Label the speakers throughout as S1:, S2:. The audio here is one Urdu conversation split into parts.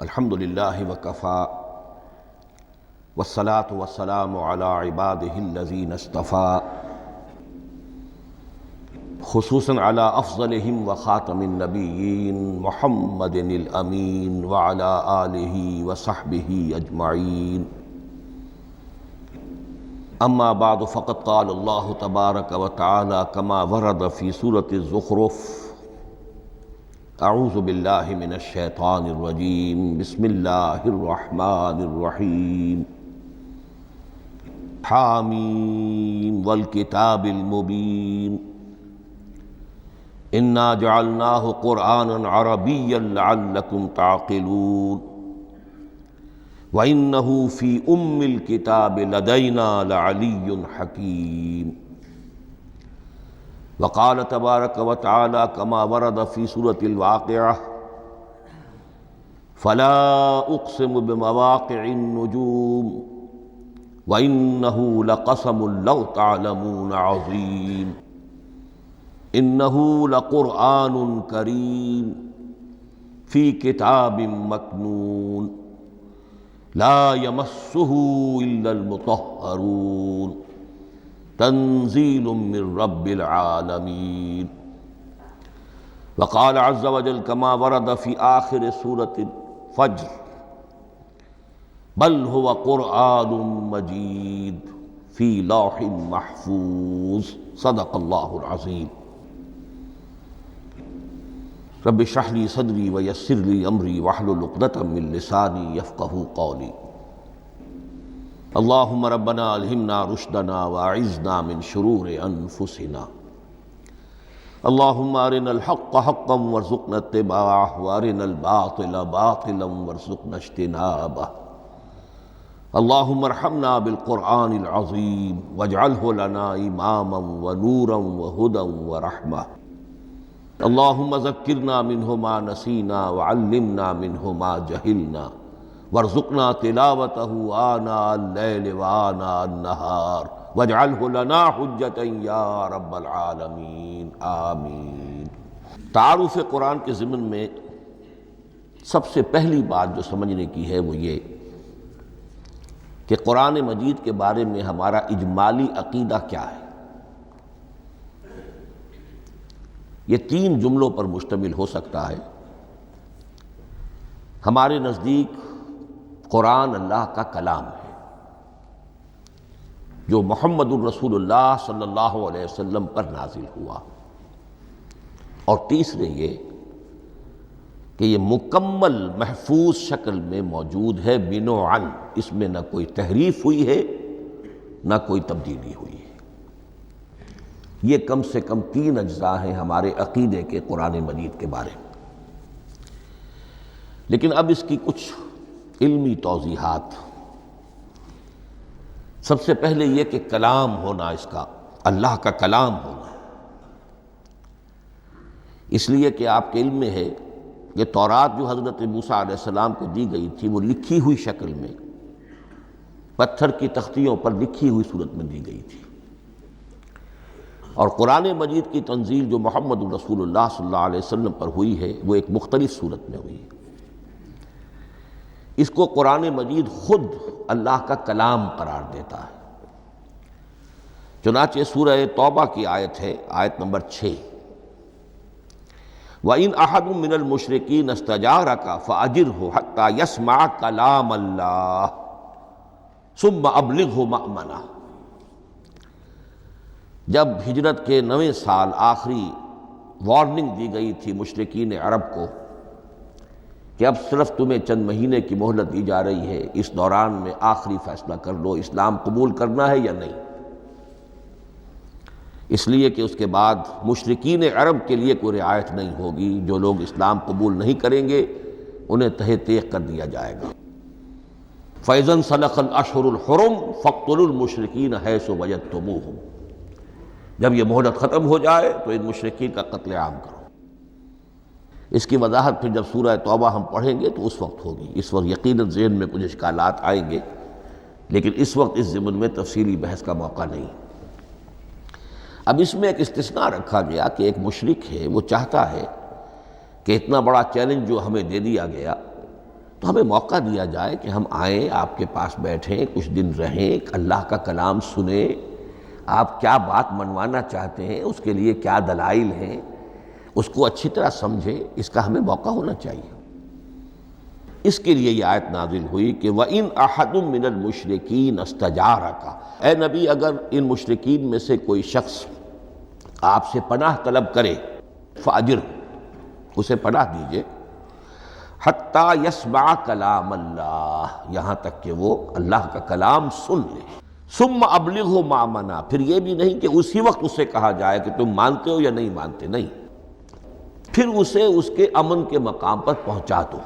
S1: الحمد للہ وکفیٰ والصلاة والسلام علی عبادہ الذین اصطفیٰ خصوصاً علی افضلہم وخاتم النبیین محمد الامین وعلی آلہ وصحبہ اجمعین اما بعد فقد قال اللہ تبارک وتعالی کما ورد فی سورۃ الزخرف اعوذ باللہ من الشیطان الرجیم بسم اللہ الرحمن الرحیم حامیم والکتاب المبین انا جعلناہ قرآنا عربیا لعلکم تعقلون وَإِنَّهُ فِي أُمِّ الْكِتَابِ لَدَيْنَا لَعَلِيٌّ حَكِيمٌ وقال تبارک وتعالی کما ورد فی سورۃ الواقعہ فلا اقسم بمواقع النجوم وإنه لقسم لو تعلمون عظیم انه لقرآن کریم فی کتاب مکنون لا یمسہ الا المطہرون تنزیل من رب العالمین وقال عز وجل کما ورد فی آخر سورۃ الفجر بل هو قرآن مجید فی لوح محفوظ صدق اللہ العظیم رب اشرح لی صدری ویسر لی امری واحلل عقدۃ من لسانی یفقہوا قولی اللہم ربنا الہمنا رشدنا واعذنا من شرور انفسنا اللہم ارنا الحق حقا وارزقنا اتباعہ وارنا الباطل باطلا وارزقنا اجتنابہ اللہم ارحمنا بالقرآن العظیم واجعلہ لنا اماما ونورا وہدا ورحمہ اللہم ذکرنا منہ ما نسینا وعلمنا منہ ما جہلنا وارزقنا تلاوتہ آناء اللیل وآناء النہار واجعلہ لنا حجتا یا رب العالمین آمین۔ تعارف قرآن کے ضمن میں سب سے پہلی بات جو سمجھنے کی ہے وہ یہ کہ قرآن مجید کے بارے میں ہمارا اجمالی عقیدہ کیا ہے۔ یہ تین جملوں پر مشتمل ہو سکتا ہے۔ ہمارے نزدیک قرآن اللہ کا کلام ہے جو محمد الرسول اللہ صلی اللہ علیہ وسلم پر نازل ہوا، اور تیسرے یہ کہ یہ مکمل محفوظ شکل میں موجود ہے بنوعاً، اس میں نہ کوئی تحریف ہوئی ہے نہ کوئی تبدیلی ہوئی ہے۔ یہ کم سے کم تین اجزاء ہیں ہمارے عقیدے کے قرآن مجید کے بارے میں۔ لیکن اب اس کی کچھ علمی توضیحات۔ سب سے پہلے یہ کہ کلام ہونا، اس کا اللہ کا کلام ہونا، اس لیے کہ آپ کے علم میں ہے کہ تورات جو حضرت موسیٰ علیہ السلام کو دی گئی تھی وہ لکھی ہوئی شکل میں پتھر کی تختیوں پر لکھی ہوئی صورت میں دی گئی تھی، اور قرآن مجید کی تنزیل جو محمد رسول اللہ صلی اللہ علیہ وسلم پر ہوئی ہے وہ ایک مختلف صورت میں ہوئی ہے۔ اس کو قرآن مجید خود اللہ کا کلام قرار دیتا ہے۔ چنانچہ سورہ توبہ کی آیت ہے، آیت نمبر 6، وَإِنْ أَحَدٌ مِّنَ الْمُشْرِكِينَ اسْتَجَارَكَ فَأَجِرْهُ حَتَّى يَسْمَعَ كَلَامَ اللَّهِ ثُمَّ أَبْلِغْهُ مَأْمَنَهُ۔ جب ہجرت کے 9ویں سال آخری وارننگ دی گئی تھی مشرکین عرب کو کہ اب صرف تمہیں چند مہینے کی مہلت دی جا رہی ہے، اس دوران میں آخری فیصلہ کر لو اسلام قبول کرنا ہے یا نہیں، اس لیے کہ اس کے بعد مشرکین عرب کے لیے کوئی رعایت نہیں ہوگی، جو لوگ اسلام قبول نہیں کریں گے انہیں تہہ تیغ کر دیا جائے گا۔ فَإِذَا انْسَلَخَ الْأَشْهُرُ الْحُرُمُ فَاقْتُلُوا الْمُشْرِكِينَ حَيْثُ وَجَدتُّمُوهُمْ۔ جب یہ مہلت ختم ہو جائے تو ان مشرکین کا قتل عام کرو۔ اس کی وضاحت پھر جب سورہ توبہ ہم پڑھیں گے تو اس وقت ہوگی، اس وقت یقیناً ذہن میں کچھ اشکالات آئیں گے، لیکن اس وقت اس ضمن میں تفصیلی بحث کا موقع نہیں۔ اب اس میں ایک استثناء رکھا گیا کہ ایک مشرک ہے، وہ چاہتا ہے کہ اتنا بڑا چیلنج جو ہمیں دے دیا گیا تو ہمیں موقع دیا جائے کہ ہم آئیں، آپ کے پاس بیٹھیں، کچھ دن رہیں، اللہ کا کلام سنیں، آپ کیا بات منوانا چاہتے ہیں، اس کے لیے کیا دلائل ہیں، اس کو اچھی طرح سمجھیں، اس کا ہمیں موقع ہونا چاہیے۔ اس کے لیے یہ آیت نازل ہوئی کہ وَإِنْ أَحَدٌ مِّنَ الْمُشْرِكِينَ اسْتَجَارَكَ، اے نبی اگر ان مشرکین میں سے کوئی شخص آپ سے پناہ طلب کرے فَأَجِرْهُ، اسے پناہ دیجئے، حَتَّى يَسْمَعَ كَلَامَ اللَّهِ، یہاں تک کہ وہ اللہ کا کلام سن لے، ثُمَّ أَبْلِغْهُ مَأْمَنَا، پھر یہ بھی نہیں کہ اسی وقت اسے کہا جائے کہ تم مانتے ہو یا نہیں مانتے، نہیں، پھر اسے اس کے امن کے مقام پر پہنچا دو۔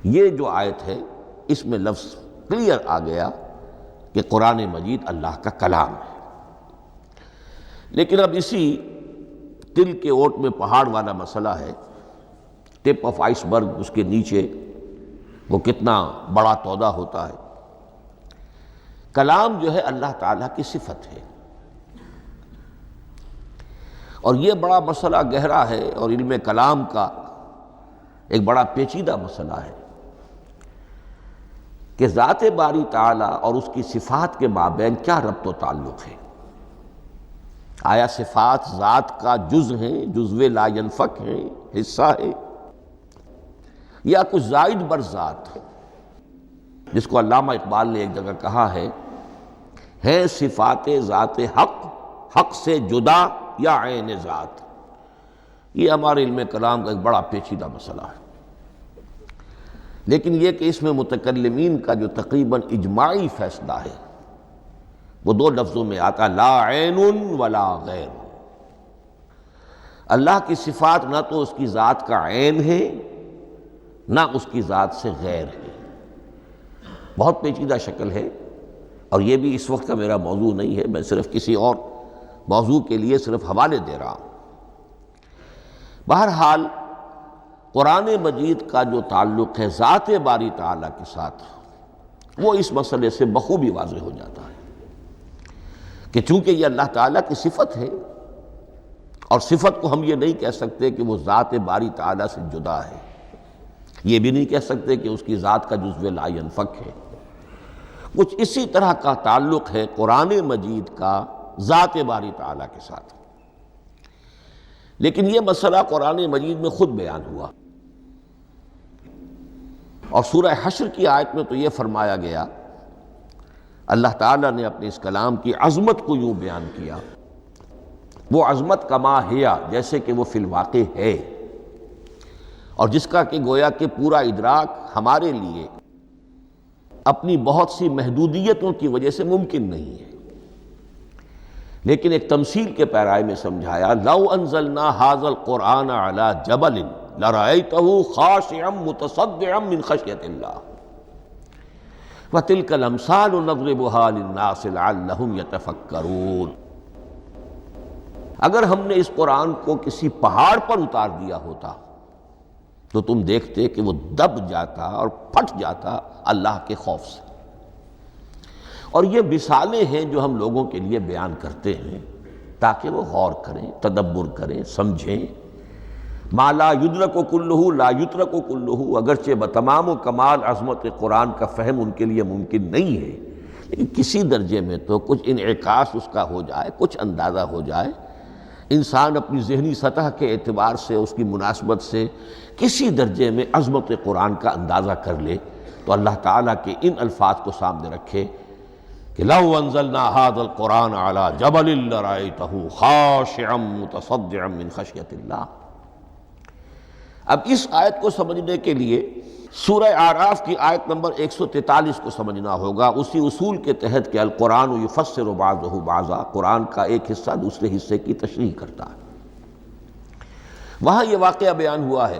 S1: یہ جو آیت ہے اس میں لفظ کلیئر آ گیا کہ قرآن مجید اللہ کا کلام ہے۔ لیکن اب اسی تل کے اوٹ میں پہاڑ والا مسئلہ ہے، ٹپ آف آئس برگ، اس کے نیچے وہ کتنا بڑا تودہ ہوتا ہے۔ کلام جو ہے اللہ تعالیٰ کی صفت ہے، اور یہ بڑا مسئلہ گہرا ہے، اور علم کلام کا ایک بڑا پیچیدہ مسئلہ ہے کہ ذات باری تعالیٰ اور اس کی صفات کے مابین کیا ربط و تعلق ہے۔ آیا صفات ذات کا جز ہیں، جزو لا ینفک ہیں، حصہ ہے، یا کچھ زائد بر ذات، جس کو علامہ اقبال نے ایک جگہ کہا ہے صفات ذات حق، حق سے جدا یا عین ذات۔ یہ ہمارے علم کلام کا ایک بڑا پیچیدہ مسئلہ ہے، لیکن یہ کہ اس میں متکلمین کا جو تقریباً اجماعی فیصلہ ہے وہ دو لفظوں میں آتا، لا عین ولا غیر۔ اللہ کی صفات نہ تو اس کی ذات کا عین ہے نہ اس کی ذات سے غیر ہے۔ بہت پیچیدہ شکل ہے، اور یہ بھی اس وقت کا میرا موضوع نہیں ہے، میں صرف کسی اور موضوع کے لیے صرف حوالے دے رہا ہوں۔ بہرحال قرآن مجید کا جو تعلق ہے ذات باری تعالیٰ کے ساتھ، وہ اس مسئلے سے بخوبی واضح ہو جاتا ہے کہ چونکہ یہ اللہ تعالیٰ کی صفت ہے، اور صفت کو ہم یہ نہیں کہہ سکتے کہ وہ ذات باری تعالیٰ سے جدا ہے، یہ بھی نہیں کہہ سکتے کہ اس کی ذات کا جزو لا ینفک ہے۔ کچھ اسی طرح کا تعلق ہے قرآن مجید کا ذات باری تعالیٰ کے ساتھ، لیکن یہ مسئلہ قرآن مجید میں خود بیان ہوا، اور سورہ حشر کی آیت میں تو یہ فرمایا گیا، اللہ تعالیٰ نے اپنے اس کلام کی عظمت کو یوں بیان کیا، وہ عظمت کما ہیا، جیسے کہ وہ فی الواقع ہے، اور جس کا کہ گویا کہ پورا ادراک ہمارے لیے اپنی بہت سی محدودیتوں کی وجہ سے ممکن نہیں ہے۔ لیکن ایک تمثیل کے پیرائے میں سمجھایا، لو انزلنا ھذا القرآن علی جبل لرأیتہ خاشعا متصدعا من خشیۃ اللہ وتلک الامثال نضربها للناس لعلہم یتفکرون۔ اگر ہم نے اس قرآن کو کسی پہاڑ پر اتار دیا ہوتا تو تم دیکھتے کہ وہ دب جاتا اور پھٹ جاتا اللہ کے خوف سے۔ اور یہ مثالیں ہیں جو ہم لوگوں کے لیے بیان کرتے ہیں تاکہ وہ غور کریں، تدبر کریں، سمجھیں۔ ما لا یدرک کلہ لا یترک کلہ، اگرچہ بتمام و کمال عظمت قرآن کا فہم ان کے لیے ممکن نہیں ہے، لیکن کسی درجے میں تو کچھ انعکاس اس کا ہو جائے، کچھ اندازہ ہو جائے، انسان اپنی ذہنی سطح کے اعتبار سے، اس کی مناسبت سے کسی درجے میں عظمت قرآن کا اندازہ کر لے، تو اللہ تعالیٰ کے ان الفاظ کو سامنے رکھے کہ لو انزلنا ھذا القرآن علی جبل لرأیتہ خاشعا متصدعا من خشیۃ اللہ۔ اب اس آیت کو سمجھنے کے لیے سورہ اعراف کی آیت نمبر 143 کو سمجھنا ہوگا، اسی اصول کے تحت کہ القرآن یفسر بعضہ بعضا، قرآن کا ایک حصہ دوسرے حصے کی تشریح کرتا ہے۔ وہاں یہ واقعہ بیان ہوا ہے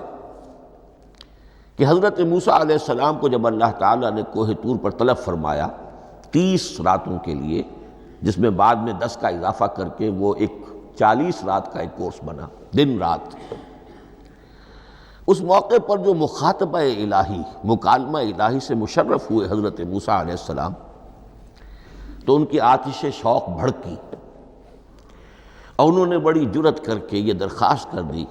S1: کہ حضرت موسیٰ علیہ السلام کو جب اللہ تعالیٰ نے کوہ طور پر طلب فرمایا 30 راتوں کے لیے، جس میں بعد میں 10 کا اضافہ کر کے وہ ایک 40 رات کا ایک کورس بنا، دن رات۔ اس موقع پر جو مخاطبہ الہی، مکالمہ الہی سے مشرف ہوئے حضرت موسیٰ علیہ السلام، تو ان کی آتش شوق بھڑکی، اور انہوں نے بڑی جرأت کر کے یہ درخواست کر دی،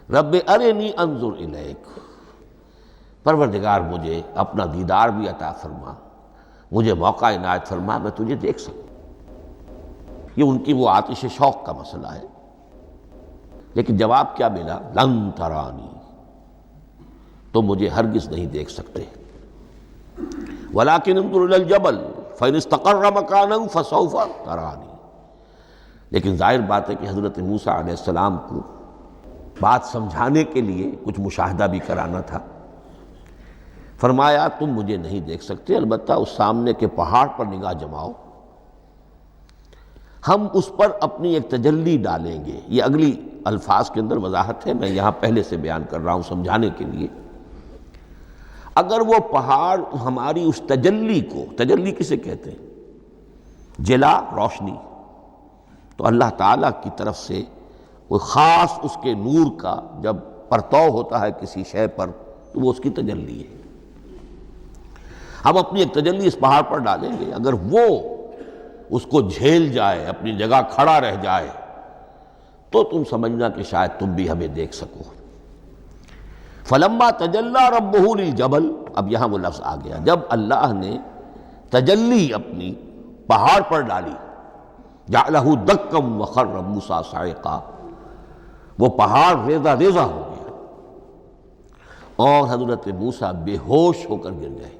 S1: رب ارنی انظر الیک، پروردگار مجھے اپنا دیدار بھی عطا فرما، مجھے موقع عنایت فرما، میں تجھے دیکھ سکوں۔ یہ ان کی وہ آتش شوق کا مسئلہ ہے۔ لیکن جواب کیا ملا؟ لن ترانی، تو مجھے ہرگز نہیں دیکھ سکتے۔ وَلَٰكِنِ انظُرْ إِلَى الْجَبَلِ فَإِنِ اسْتَقَرَّ مَكَانَهُ فَسَوْفَ تَرَانِي۔ لیکن ظاہر بات ہے کہ حضرت موسیٰ علیہ السلام کو بات سمجھانے کے لیے کچھ مشاہدہ بھی کرانا تھا۔ فرمایا تم مجھے نہیں دیکھ سکتے، البتہ اس سامنے کے پہاڑ پر نگاہ جماؤ، ہم اس پر اپنی ایک تجلی ڈالیں گے۔ یہ اگلی الفاظ کے اندر وضاحت ہے، میں یہاں پہلے سے بیان کر رہا ہوں سمجھانے کے لیے۔ اگر وہ پہاڑ ہماری اس تجلی کو، تجلی کسے کہتے ہیں؟ جلا، روشنی، تو اللہ تعالیٰ کی طرف سے کوئی خاص اس کے نور کا جب پرتو ہوتا ہے کسی شے پر تو وہ اس کی تجلی ہے۔ ہم اپنی ایک تجلی اس پہاڑ پر ڈالیں گے، اگر وہ اس کو جھیل جائے، اپنی جگہ کھڑا رہ جائے، تو تم سمجھنا کہ شاید تم بھی ہمیں دیکھ سکو۔ فَلَمَّا تَجَلَّى رَبُّهُ لِلْجَبَلِ، اب یہاں وہ لفظ آ گیا، جب اللہ نے تجلی اپنی پہاڑ پر ڈالی، جَعَلَهُ دَكًّا وَخَرَّ مُوسَىٰ صَعِقًا، وہ پہاڑ ریزہ ریزہ ہو گیا اور حضرت موسیٰ بے ہوش ہو کر گر گئے۔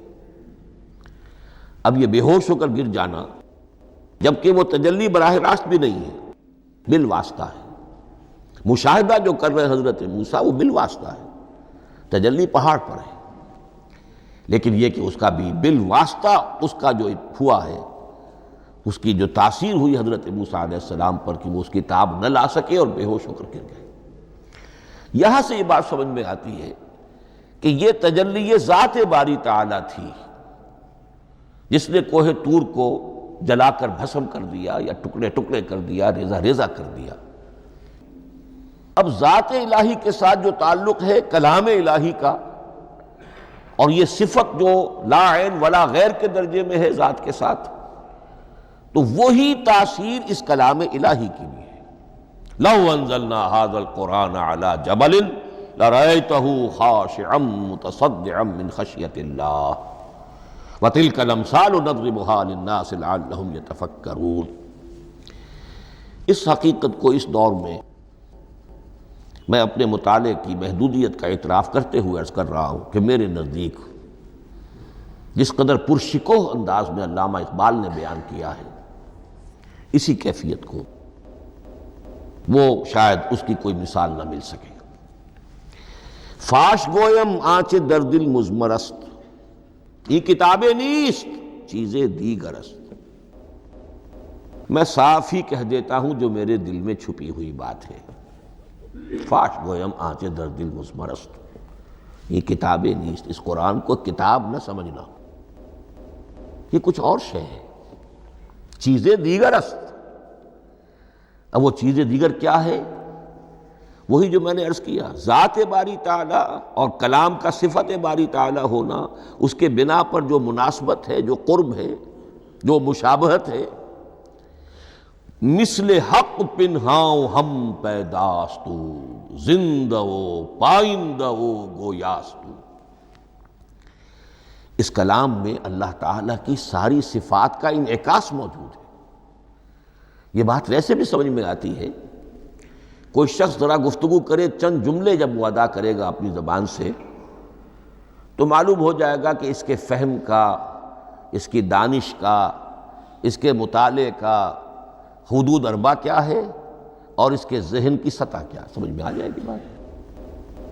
S1: اب یہ بے ہوش ہو کر گر جانا، جبکہ وہ تجلی براہ راست بھی نہیں ہے، بالواسطہ ہے۔ مشاہدہ جو کر رہے حضرت موسیٰ وہ بالواسطہ ہے، تجلی پہاڑ پر ہے، لیکن یہ کہ اس کا بھی بالواسطہ اس کا جو ہوا ہے، اس کی جو تاثیر ہوئی حضرت موسیٰ علیہ السلام پر کہ وہ اس کی تاب نہ لا سکے اور بے ہوش ہو کر گر گئے۔ یہاں سے یہ بات سمجھ میں آتی ہے کہ یہ تجلی یہ ذات باری تعالیٰ تھی جس نے کوہ طور کو جلا کر بھسم کر دیا یا ٹکڑے ٹکڑے کر دیا، ریزہ ریزہ کر دیا۔ اب ذات الہی کے ساتھ جو تعلق ہے کلام الہی کا، اور یہ صفت جو لا عین ولا غیر کے درجے میں ہے ذات کے ساتھ، تو وہی تاثیر اس کلام الہی کی بھی ہے۔ لَوْ أَنزَلْنَا هَذَا الْقُرْآنَ عَلَى جَبَلٍ لَرَأَيْتَهُ خَاشِعًا مُتَصَدِّعًا مِّنْ خَشْيَةِ اللَّهِ وَتِلْكَ الْأَمْثَالُ نَضْرِبُهَا لِلنَّاسِ لَعَلَّهُمْ يَتَفَكَّرُونَ۔ اس حقیقت کو اس دور میں میں اپنے مطالعے کی محدودیت کا اعتراف کرتے ہوئے عرض کر رہا ہوں کہ میرے نزدیک جس قدر پرشکوہ انداز میں علامہ اقبال نے بیان کیا ہے، اسی کیفیت کو وہ شاید اس کی کوئی مثال نہ مل سکے۔ فاش گویم آنچ در دل مضمر است، یہ کتابیں نیست چیزیں دیگر است۔ میں صاف ہی کہہ دیتا ہوں جو میرے دل میں چھپی ہوئی بات ہے۔ فاش گویم آنچ در دل مضمر است، یہ کتابیں نیست، اس قرآن کو کتاب نہ سمجھنا، یہ کچھ اور شے ہے، چیزیں دیگر است۔ اب وہ چیزیں دیگر کیا ہے؟ وہی جو میں نے عرض کیا، ذات باری تعالیٰ اور کلام کا صفت باری تعالیٰ ہونا، اس کے بنا پر جو مناسبت ہے، جو قرب ہے، جو مشابہت ہے۔ مثل حق پنہاؤ ہم پیداستو، زندہ و پائندہ و گویاستو۔ اس کلام میں اللہ تعالیٰ کی ساری صفات کا انعکاس موجود ہے۔ یہ بات ویسے بھی سمجھ میں آتی ہے، کوئی شخص ذرا گفتگو کرے، چند جملے جب وہ ادا کرے گا اپنی زبان سے، تو معلوم ہو جائے گا کہ اس کے فہم کا، اس کی دانش کا، اس کے مطالعے کا حدود اربع کیا ہے اور اس کے ذہن کی سطح کیا، سمجھ میں آ جائے گی بات۔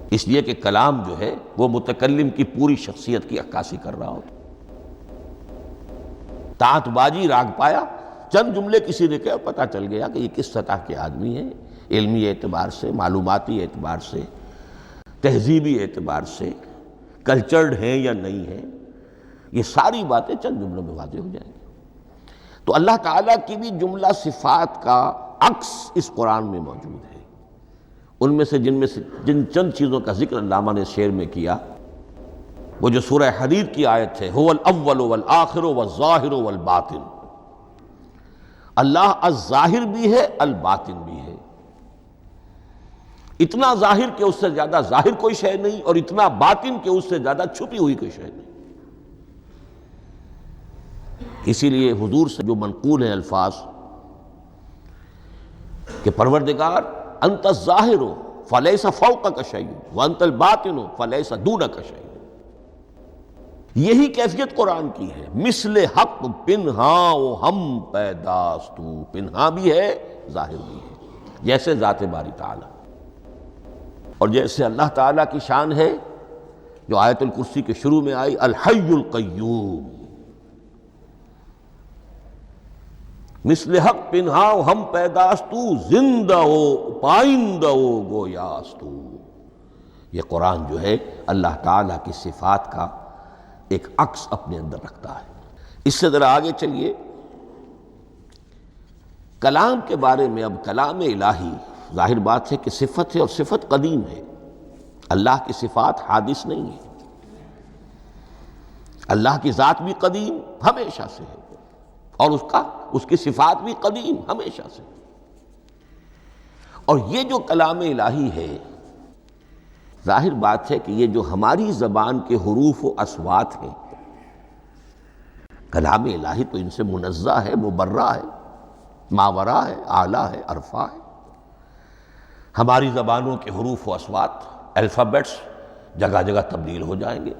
S1: اس لیے کہ کلام جو ہے وہ متکلم کی پوری شخصیت کی عکاسی کر رہا ہوتا۔ تانت بازی راگ پایا، چند جملے کسی نے کہا، پتہ چل گیا کہ یہ کس سطح کے آدمی ہیں، علمی اعتبار سے، معلوماتی اعتبار سے، تہذیبی اعتبار سے، کلچرڈ ہیں یا نہیں ہیں۔ یہ ساری باتیں چند جملوں میں واضح ہو جائیں گی۔ تو اللہ تعالیٰ کی بھی جملہ صفات کا عکس اس قرآن میں موجود ہے۔ ان میں سے جن چند چیزوں کا ذکر علامہ نے شعر میں کیا، وہ جو سورہ حدید کی آیت ہے، هو الاول والآخر والظاہر والباطن، اللہ الظاہر بھی ہے، الباطن بھی ہے۔ اتنا ظاہر کہ اس سے زیادہ ظاہر کوئی شے نہیں، اور اتنا باطن کہ اس سے زیادہ چھپی ہوئی کوئی شے نہیں۔ اسی لیے حضور سے جو منقول ہیں الفاظ کہ پروردگار انت الظاہر فلیس فوقک شیء وانت الباطن فلیس دونک شیء، یہی کیفیت قرآن کی ہے۔ مثل حق پنہاں و ہم پیداستو، پنہاں بھی ہے ظاہر بھی ہے، جیسے ذات باری تعالی، اور جیسے اللہ تعالیٰ کی شان ہے جو آیت الکرسی کے شروع میں آئی، الحی القیوم، مثل حق پنہاں و ہم پیداستو، زندہ و پائندہ و گویاستو۔ یہ قرآن جو ہے اللہ تعالیٰ کی صفات کا ایک عکس اپنے اندر رکھتا ہے۔ اس سے ذرا آگے چلیے، کلام کے بارے میں۔ اب کلام الہی ظاہر بات ہے کہ صفت ہے، اور صفت قدیم ہے۔ اللہ کی صفات حادث نہیں ہے، اللہ کی ذات بھی قدیم ہمیشہ سے ہے، اور اس کی صفات بھی قدیم ہمیشہ سے۔ اور یہ جو کلام الہی ہے، ظاہر بات ہے کہ یہ جو ہماری زبان کے حروف و اصوات ہیں، کلام الہی تو ان سے منزہ ہے، مبرہ ہے، ماورا ہے، اعلیٰ ہے، عرفہ ہے۔ ہماری زبانوں کے حروف و اصوات، الفابیٹس جگہ جگہ تبدیل ہو جائیں گے،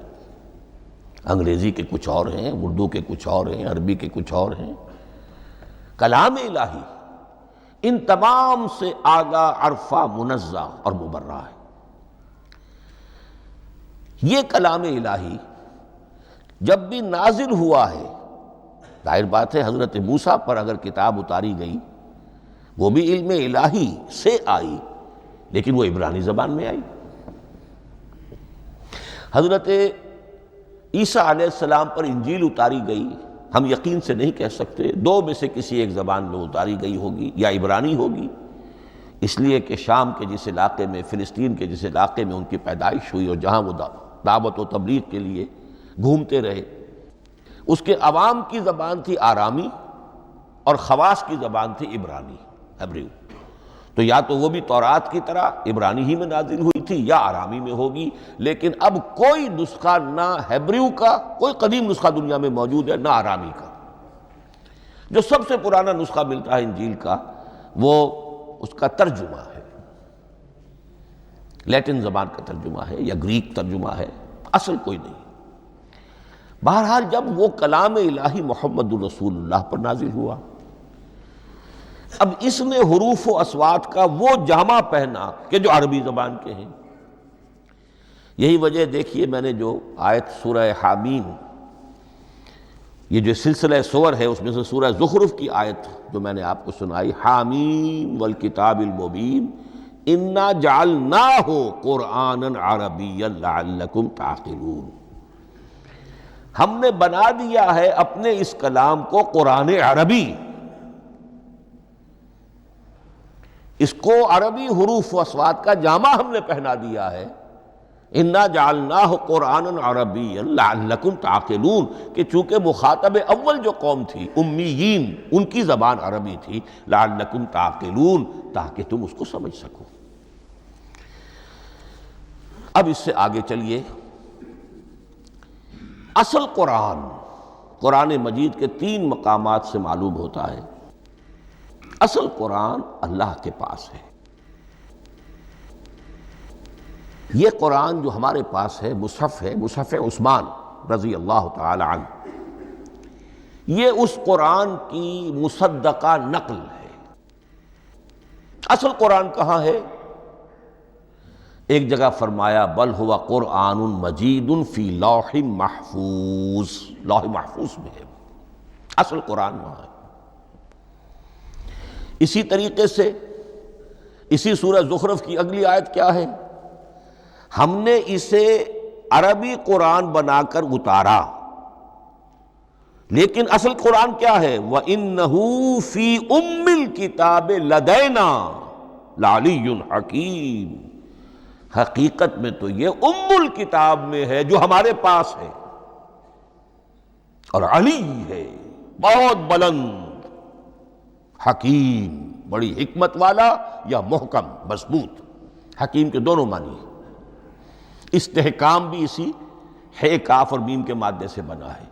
S1: انگریزی کے کچھ اور ہیں، اردو کے کچھ اور ہیں، عربی کے کچھ اور ہیں۔ کلام الہی ان تمام سے آگاہ، عرفہ، منزہ اور مبرہ ہے۔ یہ کلام الہی جب بھی نازل ہوا ہے، ظاہر بات ہے حضرت موسیٰ پر اگر کتاب اتاری گئی وہ بھی علم الہی سے آئی، لیکن وہ عبرانی زبان میں آئی۔ حضرت عیسیٰ علیہ السلام پر انجیل اتاری گئی، ہم یقین سے نہیں کہہ سکتے، دو میں سے کسی ایک زبان میں اتاری گئی ہوگی، یا عبرانی ہوگی، اس لیے کہ شام کے جس علاقے میں، فلسطین کے جس علاقے میں ان کی پیدائش ہوئی، اور جہاں وہ دعوت و تبلیغ کے لیے گھومتے رہے، اس کے عوام کی زبان تھی آرامی، اور خواص کی زبان تھی عبرانی، ہیبریو۔ تو یا تو وہ بھی تورات کی طرح عبرانی ہی میں نازل ہوئی تھی، یا آرامی میں ہوگی، لیکن اب کوئی نسخہ نہ ہیبریو کا، کوئی قدیم نسخہ دنیا میں موجود ہے، نہ آرامی کا۔ جو سب سے پرانا نسخہ ملتا ہے انجیل کا، وہ اس کا ترجمہ ہے، لیٹن زبان کا ترجمہ ہے، یا گریک ترجمہ ہے، اصل کوئی نہیں۔ بہرحال جب وہ کلام الہی محمد الرسول اللہ پر نازل ہوا، اب اس نے حروف و اصوات کا وہ جامہ پہنا کہ جو عربی زبان کے ہیں۔ یہی وجہ دیکھیے، میں نے جو آیت سورہ حامیم، یہ جو سلسلہ سور ہے اس میں سے سورہ زخرف کی آیت جو میں نے آپ کو سنائی، حامیم والکتاب المبین انا جعلناہ قرآنا عربیا لعلکم تعقلون، ہم نے بنا دیا ہے اپنے اس کلام کو قرآن عربی، اس کو عربی حروف و اصوات کا جامہ ہم نے پہنا دیا ہے۔ انا جعلناہ قرآنا عربیا لعلکم تعقلون، کہ چونکہ مخاطب اول جو قوم تھی امیین، ان کی زبان عربی تھی، لعلکم تعقلون، تاکہ تم اس کو سمجھ سکو۔ اب اس سے آگے چلیے، اصل قرآن مجید کے 3 مقامات سے معلوم ہوتا ہے، اصل قرآن اللہ کے پاس ہے۔ یہ قرآن جو ہمارے پاس ہے، مصحف عثمان رضی اللہ تعالی عنہ، یہ اس قرآن کی مصدقہ نقل ہے۔ اصل قرآن کہاں ہے؟ ایک جگہ فرمایا بل ہوا قرآن مجید فی لوح محفوظ، لوح محفوظ میں ہے، اصل قرآن وہاں ہے۔ اسی طریقے سے اسی سورہ زخرف کی اگلی آیت کیا ہے؟ ہم نے اسے عربی قرآن بنا کر اتارا، لیکن اصل قرآن کیا ہے؟ وَإِنَّهُ فِي أُمِّ الْكِتَابِ لَدَيْنَا لَعَلِيٌّ حَكِيمٌ، حقیقت میں تو یہ ام الکتاب میں ہے جو ہمارے پاس ہے، اور علی ہے، بہت بلند، حکیم، بڑی حکمت والا، یا محکم مضبوط، حکیم کے دونوں معنی ہیں۔ استحکام بھی اسی ہے کاف اور میم کے مادے سے بنا ہے،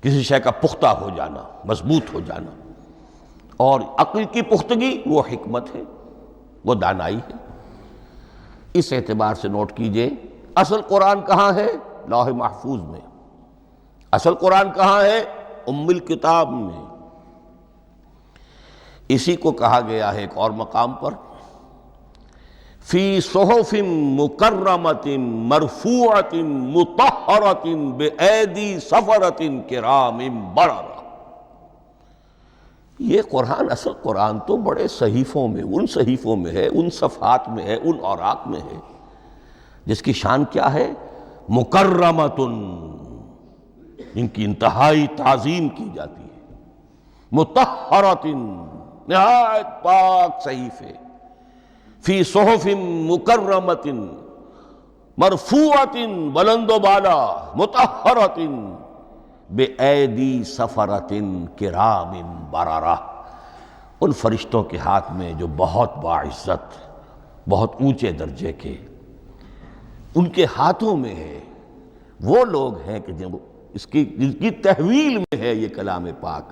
S1: کسی شے کا پختہ ہو جانا، مضبوط ہو جانا، اور عقل کی پختگی وہ حکمت ہے، وہ دانائی ہے۔ اس اعتبار سے نوٹ کیجئے اصل قرآن کہاں ہے؟ لوح محفوظ میں۔ اصل قرآن کہاں ہے؟ ام الکتاب میں۔ اسی کو کہا گیا ہے ایک اور مقام پر، فی صحف مکرمۃ مرفوعۃ مطہرۃ بایدی سفرۃ کرام بررہ۔ یہ قرآن، اصل قرآن تو بڑے صحیفوں میں، ان صحیفوں میں ہے، ان صفحات میں ہے، ان اوراق میں ہے، جس کی شان کیا ہے؟ مکرمۃ، جن کی انتہائی تعظیم کی جاتی ہے، مطہرۃ، نہایت پاک صحیفے، فی صحف مکرمۃ مرفوعۃ، بلند و بالا، مطہرۃ بایدی سفرۃ کرام بررہ، ان فرشتوں کے ہاتھ میں جو بہت باعزت، بہت اونچے درجے کے، ان کے ہاتھوں میں ہے۔ وہ لوگ ہیں کہ جن کی تحویل میں ہے یہ کلام پاک،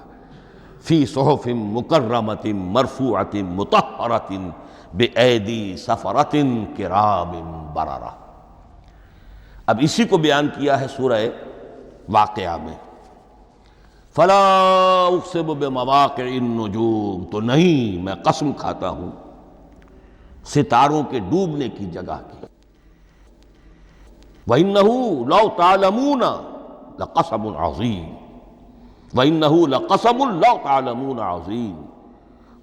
S1: فی صحف مکرمۃ مرفوعۃ مطہرۃ بایدی سفرۃ کرام بررہ۔ اب اسی کو بیان کیا ہے سورہ واقعہ میں، فلا اقسم بمواقع النجوم، تو نہیں، میں قسم کھاتا ہوں ستاروں کے ڈوبنے کی جگہ کی۔ وَإِنَّهُ لَوْ تَعْلَمُونَ لَقَسَمٌ عَظِيمٌ، وَإِنَّهُ لَقَسَمٌ لَوْ تَعْلَمُونَ عَظِيمٌ،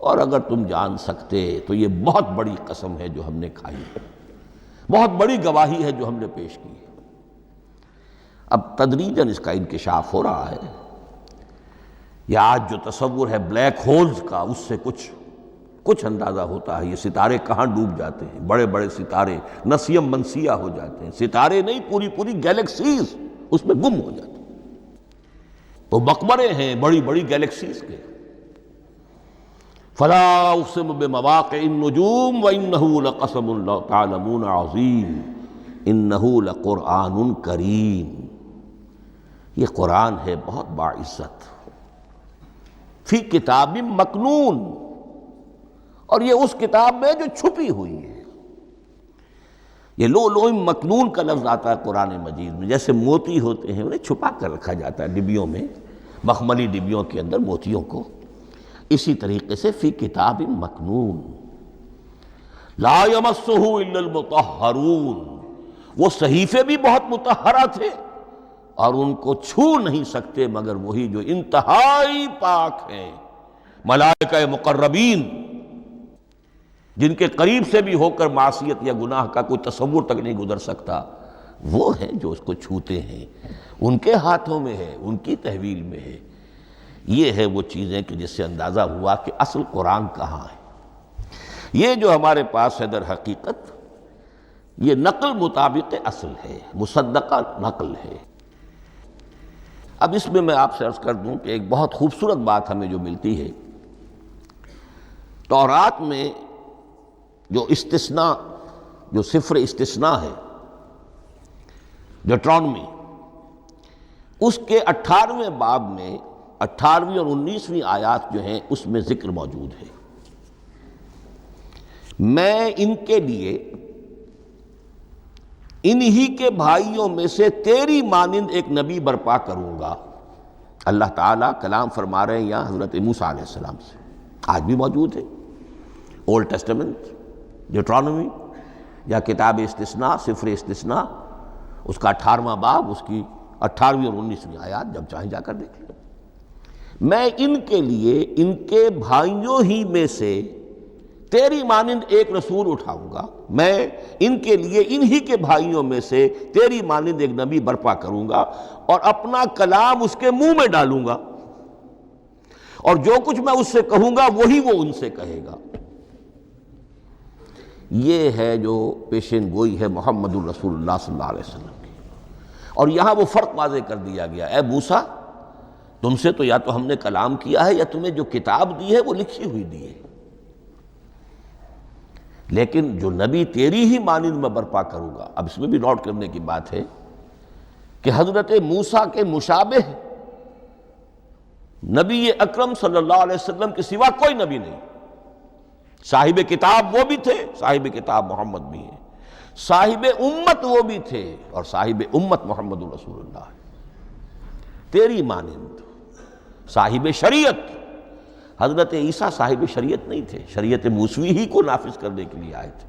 S1: اور اگر تم جان سکتے تو یہ بہت بڑی قسم ہے جو ہم نے کھائی ہے، بہت بڑی گواہی ہے جو ہم نے پیش کی ہے۔ اب تدریجاً اس کا انکشاف ہو رہا ہے۔ یہ آج جو تصور ہے بلیک ہولز کا، اس سے کچھ اندازہ ہوتا ہے یہ ستارے کہاں ڈوب جاتے ہیں، بڑے بڑے ستارے نسیم منسیہ ہو جاتے ہیں، ستارے نہیں، پوری گیلیکسیز اس میں گم ہو جاتے ہیں، وہ مقبرے ہیں بڑی بڑی گیلیکسیز کے۔ فلا اقسم بمواقع النجوم وانہ لقسم لو تعلمون عظیم انہ لقرآن کریم، یہ قرآن ہے بہت باعزت، فی کتاب مکنون، اور یہ اس کتاب میں جو چھپی ہوئی ہے۔ یہ لؤلؤ مکنون کا لفظ آتا ہے قرآن مجید میں، جیسے موتی ہوتے ہیں انہیں چھپا کر رکھا جاتا ہے ڈبیوں میں، مخملی ڈبیوں کے اندر موتیوں کو، اسی طریقے سے فی کتاب مکنون، لا یمسہ الا المطہرون، وہ صحیفے بھی بہت مطہرہ تھے اور ان کو چھو نہیں سکتے مگر وہی جو انتہائی پاک ہیں، ملائکہ مقربین، جن کے قریب سے بھی ہو کر معصیت یا گناہ کا کوئی تصور تک نہیں گزر سکتا، وہ ہیں جو اس کو چھوتے ہیں، ان کے ہاتھوں میں ہے، ان کی تحویل میں ہے۔ یہ ہے وہ چیزیں کہ جس سے اندازہ ہوا کہ اصل قرآن کہاں ہے۔ یہ جو ہمارے پاس ہے در حقیقت یہ نقل مطابق اصل ہے، مصدقہ نقل ہے۔ اب اس میں آپ سے عرض کر دوں کہ ایک بہت خوبصورت بات ہمیں جو ملتی ہے، تورات میں جو استثناء، جو صفر استثناء ہے، ڈیوٹرانومی، اس کے 18ویں باب میں 18ویں اور 19ویں آیات جو ہیں اس میں ذکر موجود ہے، میں ان کے لیے انہی کے بھائیوں میں سے تیری مانند ایک نبی برپا کروں گا۔ اللہ تعالیٰ کلام فرما رہے ہیں یہاں حضرت موسیٰ علیہ السلام سے، آج بھی موجود ہے، اولڈ ٹیسٹمنٹ، ڈیوٹرانومی یا کتاب استثناء، صفر استثناء، اس کا 18واں باب، اس کی 18ویں اور 19ویں آیات، جب چاہیں جا کر دیکھ لیں۔ میں ان کے لیے ان کے بھائیوں ہی میں سے تیری مانند ایک رسول اٹھاؤں گا، میں ان کے لیے انہی کے بھائیوں میں سے تیری مانند ایک نبی برپا کروں گا اور اپنا کلام اس کے منہ میں ڈالوں گا، اور جو کچھ میں اس سے کہوں گا وہی وہ ان سے کہے گا۔ یہ ہے جو پیشین گوئی ہے محمد الرسول اللہ صلی اللہ علیہ وسلم کی، اور یہاں وہ فرق واضح کر دیا گیا، اے موسیٰ تم سے تو یا تو ہم نے کلام کیا ہے یا تمہیں جو کتاب دی ہے وہ لکھی ہوئی دی ہے، لیکن جو نبی تیری ہی مانند میں برپا کروں گا. اب اس میں بھی نوٹ کرنے کی بات ہے کہ حضرت موسیٰ کے مشابہ نبی اکرم صلی اللہ علیہ وسلم کے سوا کوئی نبی نہیں. صاحب کتاب وہ بھی تھے، صاحب کتاب محمد بھی ہیں، صاحب امت وہ بھی تھے، اور صاحب امت محمد رسول اللہ تیری مانند. صاحب شریعت، حضرت عیسیٰ صاحب شریعت نہیں تھے، شریعت موسوی ہی کو نافذ کرنے کے لیے آئے تھے.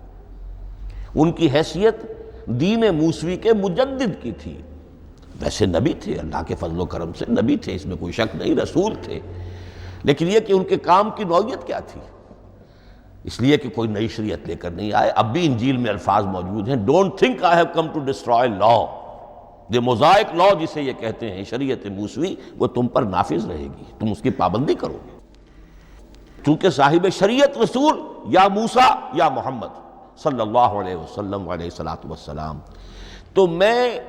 S1: ان کی حیثیت دین موسوی کے مجدد کی تھی. ویسے نبی تھے، اللہ کے فضل و کرم سے نبی تھے، اس میں کوئی شک نہیں، رسول تھے. لیکن یہ کہ ان کے کام کی نوعیت کیا تھی؟ اس لیے کہ کوئی نئی شریعت لے کر نہیں آئے. اب بھی انجیل میں الفاظ موجود ہیں، don't think I have come to destroy law. یہ موزائک لا جسے یہ کہتے ہیں، شریعت موسوی، وہ تم پر نافذ رہے گی، تم اس کی پابندی کرو گے. چونکہ صاحب شریعت رسول یا موسیٰ یا محمد صلی اللہ علیہ وسلم علیہ الصلوۃ والسلام، تو میں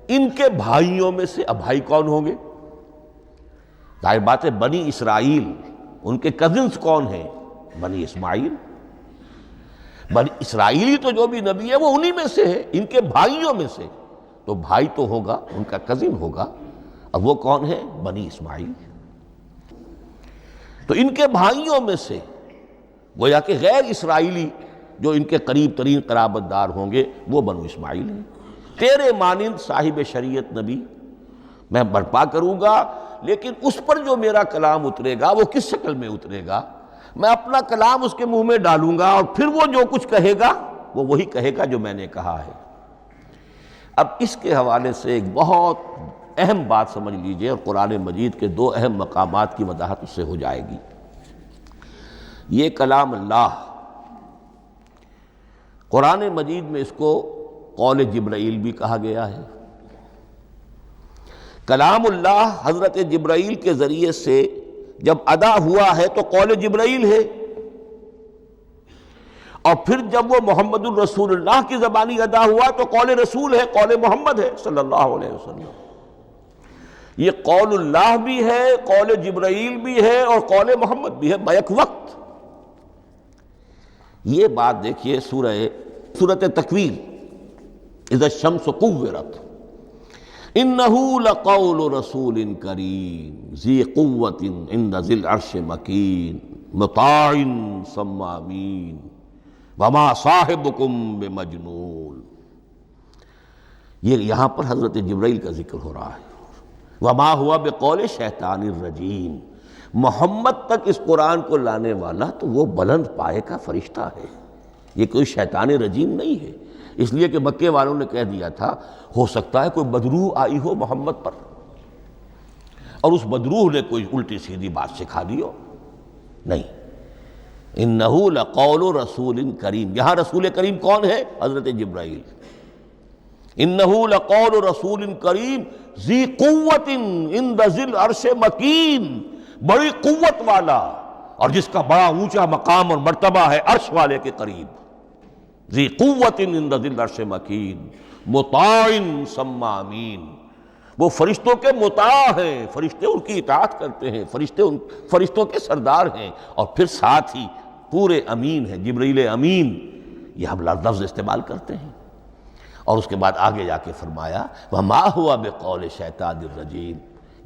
S1: ان کے بھائیوں میں سے، اب بھائی کون ہوں گے؟ ظاہر بات ہے بنی اسرائیل، ان کے کزنز کون ہیں؟ بنی اسماعیل. بنی اسرائیلی تو جو بھی نبی ہے وہ انہی میں سے ہے، ان کے بھائیوں میں سے. تو بھائی تو ہوگا، ان کا کزن ہوگا. اب وہ کون ہے؟ بنی اسماعیل. تو ان کے بھائیوں میں سے گویا کہ غیر اسرائیلی جو ان کے قریب ترین قرابت دار ہوں گے وہ بنو اسماعیل ہیں. تیرے مانند صاحب شریعت نبی میں برپا کروں گا، لیکن اس پر جو میرا کلام اترے گا وہ کس شکل میں اترے گا؟ میں اپنا کلام اس کے منہ میں ڈالوں گا، اور پھر وہ جو کچھ کہے گا وہ وہی کہے گا جو میں نے کہا ہے. اب اس کے حوالے سے ایک بہت اہم بات سمجھ لیجئے، اور قرآن مجید کے دو اہم مقامات کی وضاحت اس سے ہو جائے گی. یہ کلام اللہ، قرآن مجید میں اس کو قول جبرائیل بھی کہا گیا ہے. کلام اللہ حضرت جبرائیل کے ذریعے سے جب ادا ہوا ہے تو قول جبرائیل ہے، اور پھر جب وہ محمد الرسول اللہ کی زبانی ادا ہوا تو قول رسول ہے، قول محمد ہے صلی اللہ علیہ وسلم. یہ قول اللہ بھی ہے، قول جبرائیل بھی ہے، اور قول محمد بھی ہے بیک وقت. یہ بات دیکھیے سورۃ تکویر، اذا الشمس کورت، انہ لقول رسول کریم ذی قوت عند ذی العرش مکین مطاع ثم امین وما صاحبکم بمجنون. یہ یہاں پر حضرت جبرائیل کا ذکر ہو رہا ہے. وما ہوا بقول شیطان الرجیم، محمد تک اس قرآن کو لانے والا تو وہ بلند پائے کا فرشتہ ہے، یہ کوئی شیطان رجیم نہیں ہے. اس لیے کہ مکے والوں نے کہہ دیا تھا ہو سکتا ہے کوئی بدروح آئی ہو محمد پر، اور اس بدروح نے کوئی الٹی سیدھی بات سکھا دی ہو. نہیں، انہ لقول رسول کریم. یہاں رسول کریم کون ہے؟ حضرت جبرائیل. انہ لقول رسول کریم ذی قوت عند ذی العرش مکین، بڑی قوت والا اور جس کا بڑا اونچا مقام اور مرتبہ ہے عرش والے کے قریب. ذی قوت عند ذی العرش مکین مطاع ثم امین. وہ فرشتوں کے مطاع ہیں، فرشتے ان کی اطاعت کرتے ہیں، فرشتوں کے سردار ہیں، اور پھر ساتھ ہی پورے امین ہیں. جبرائیل امین یہ ہم لفظ استعمال کرتے ہیں. اور اس کے بعد آگے جا کے فرمایا وما ہوا بقول شیطان الرجیم،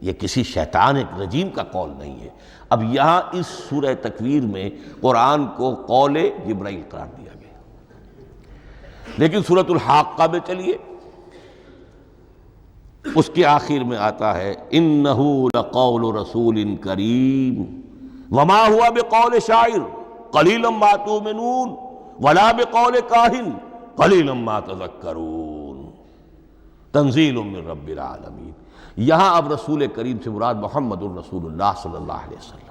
S1: یہ کسی شیطان رجیم کا قول نہیں ہے. اب یہاں اس سورہ تکویر میں قرآن کو قول جبرائیل قرار دیا گیا. لیکن سورۃ الحاقہ میں چلیے، اس کے آخر میں آتا ہے انہ لقول رسول کریم وما ہوا بقول شاعر قلیلا ما تؤمنون ولا بقول کاہن قلیلا ما تذکرون تنزیل من رب العالمین. یہاں اب رسول کریم سے مراد محمد الرسول اللہ صلی اللہ علیہ وسلم.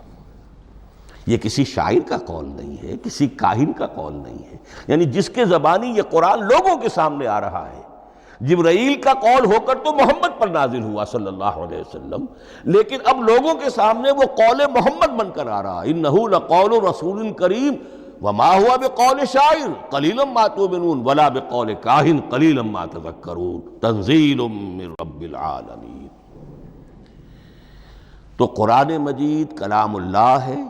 S1: یہ کسی شاعر کا قول نہیں ہے، کسی کاہن کا قول نہیں ہے. یعنی جس کے زبانی یہ قرآن لوگوں کے سامنے آ رہا ہے، جبرائیل کا قول ہو کر تو محمد پر نازل ہوا صلی اللہ علیہ وسلم، لیکن اب لوگوں کے سامنے وہ قول محمد بن کر آ رہا. انہ لقول رسول کریم وما ہوا بقول شاعر قلیلا ما تؤمنون ولا بقول کاہن قلیلا ما تذکرون تنزیل من رب العالمین. تو قرآن مجید کلام اللہ ہے،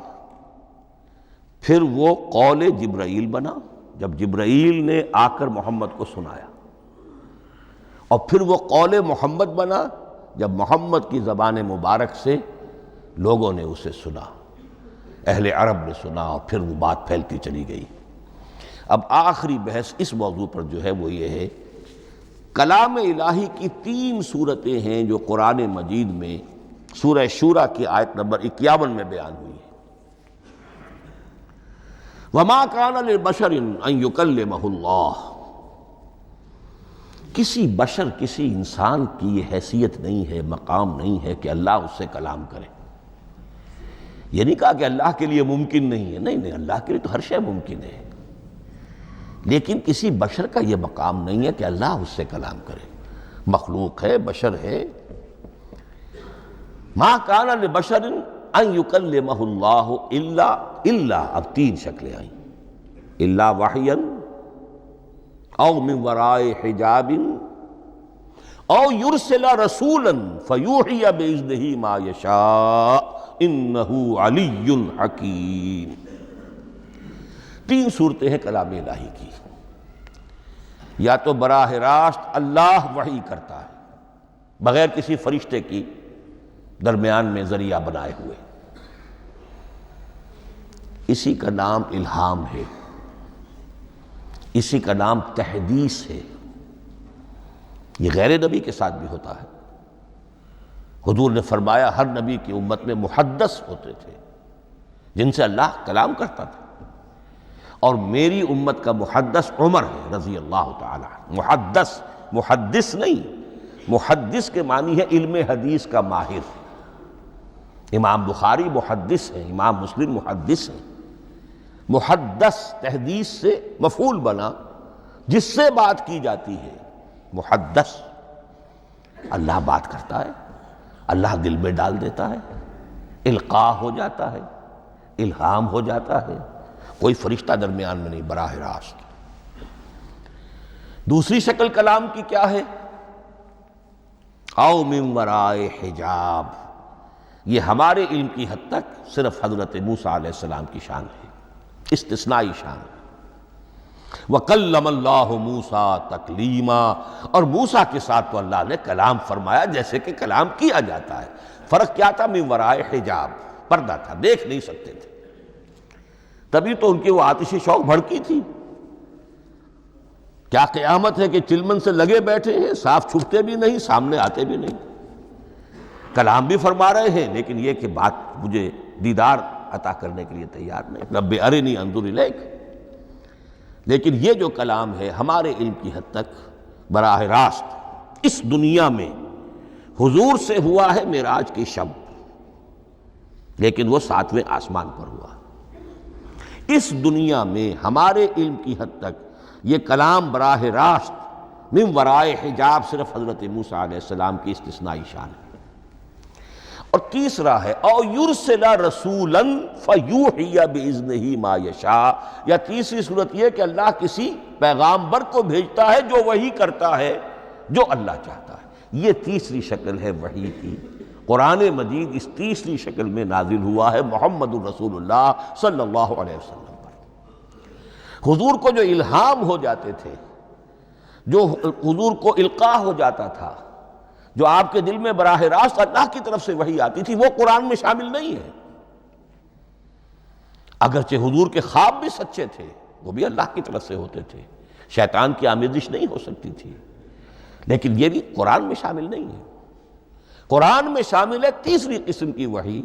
S1: پھر وہ قول جبرائیل بنا، جب جبرائیل نے آ کر محمد کو سنایا، اور پھر وہ قول محمد بنا جب محمد کی زبان مبارک سے لوگوں نے اسے سنا، اہل عرب نے سنا، اور پھر وہ بات پھیلتی چلی گئی۔ اب آخری بحث اس موضوع پر جو ہے وہ یہ ہے، کلام الہی کی 3 صورتیں ہیں جو قرآن مجید میں سورہ شورى کی آیت نمبر 51 میں بیان ہوئی ہے۔ وَمَا كَانَ لِبَشَرٍ أَن يُكَلِّمَهُ اللَّهُ، کسی بشر، کسی انسان کی یہ حیثیت نہیں ہے، مقام نہیں ہے کہ اللہ اس سے کلام کرے۔ یہ نہیں کہا کہ اللہ کے لیے ممکن نہیں ہے، نہیں، اللہ کے لیے تو ہر شے ممکن ہے، لیکن کسی بشر کا یہ مقام نہیں ہے کہ اللہ اس سے کلام کرے۔ مخلوق ہے، بشر ہے۔ ما کان لبشر ان یکلمہ اللہ الا اب 3 شکلیں آئیں، الا وحیا او من وراء حجاب او یرسل رسولا فیوحی باذنہ ما یشاء انہ علی حکیم۔ 3 صورتیں ہیں کلام الہی کی۔ یا تو براہ راست اللہ وحی کرتا ہے بغیر کسی فرشتے کی درمیان میں ذریعہ بنائے ہوئے، اسی کا نام الہام ہے، اسی کا نام تحدیث ہے۔ یہ غیر نبی کے ساتھ بھی ہوتا ہے۔ حضور نے فرمایا ہر نبی کی امت میں محدث ہوتے تھے جن سے اللہ کلام کرتا تھا، اور میری امت کا محدث عمر ہے رضی اللہ تعالی عنہ۔ محدث نہیں، محدث کے معنی ہے علم حدیث کا ماہر۔ امام بخاری محدث ہیں، امام مسلم محدث ہیں۔ محدث تحدیث سے مفعول بنا جس سے بات کی جاتی ہے، محدث۔ اللہ بات کرتا ہے، اللہ دل میں ڈال دیتا ہے، القاء ہو جاتا ہے، الہام ہو جاتا ہے، کوئی فرشتہ درمیان میں نہیں، براہ راست۔ دوسری شکل کلام کی کیا ہے؟ او من وراء حجاب، یہ ہمارے علم کی حد تک صرف حضرت موسیٰ علیہ السلام کی شان ہے، استثنائی شان ہے۔ وَكَلَّمَ اللَّهُ مُوسَىٰ تَكْلِيمًا، اور موسیٰ کے ساتھ تو اللہ نے کلام فرمایا جیسے کہ کلام کیا جاتا ہے۔ فرق کیا تھا؟ من وراء حجاب، پردہ تھا، دیکھ نہیں سکتے تھے، تبھی تو ان کی وہ آتشی شوق بھڑکی تھی۔ کیا قیامت ہے کہ چلمن سے لگے بیٹھے ہیں، صاف چھپتے بھی نہیں، سامنے آتے بھی نہیں، کلام بھی فرما رہے ہیں، لیکن یہ کہ بات مجھے دیدار عطا کرنے کے لیے تیار نہیں، رب ارنی انظر الیک۔ لیکن یہ جو کلام ہے ہمارے علم کی حد تک براہ راست اس دنیا میں حضور سے ہوا ہے معراج کی شب، لیکن وہ 7ویں آسمان پر ہوا۔ اس دنیا میں ہمارے علم کی حد تک یہ کلام براہ راست من ورائے حجاب صرف حضرت موسیٰ علیہ السلام کی استثنائی شان ہے۔ اور تیسرا ہے او یرسل رسولا فیوحی باذنہ ما یشاء، یا تیسری صورت یہ کہ اللہ کسی پیغامبر کو بھیجتا ہے جو وحی کرتا ہے جو اللہ چاہتا ہے۔ یہ تیسری شکل ہے وحی کی۔ قرآن مجید اس تیسری شکل میں نازل ہوا ہے محمد الرسول اللہ صلی اللہ علیہ وسلم پر۔ حضور کو جو الہام ہو جاتے تھے، جو حضور کو القاء ہو جاتا تھا، جو آپ کے دل میں براہ راست اللہ کی طرف سے وحی آتی تھی، وہ قرآن میں شامل نہیں ہے۔ اگرچہ حضور کے خواب بھی سچے تھے، وہ بھی اللہ کی طرف سے ہوتے تھے، شیطان کی آمیزش نہیں ہو سکتی تھی، لیکن یہ بھی قرآن میں شامل نہیں ہے۔ قرآن میں شامل ہے تیسری قسم کی وحی،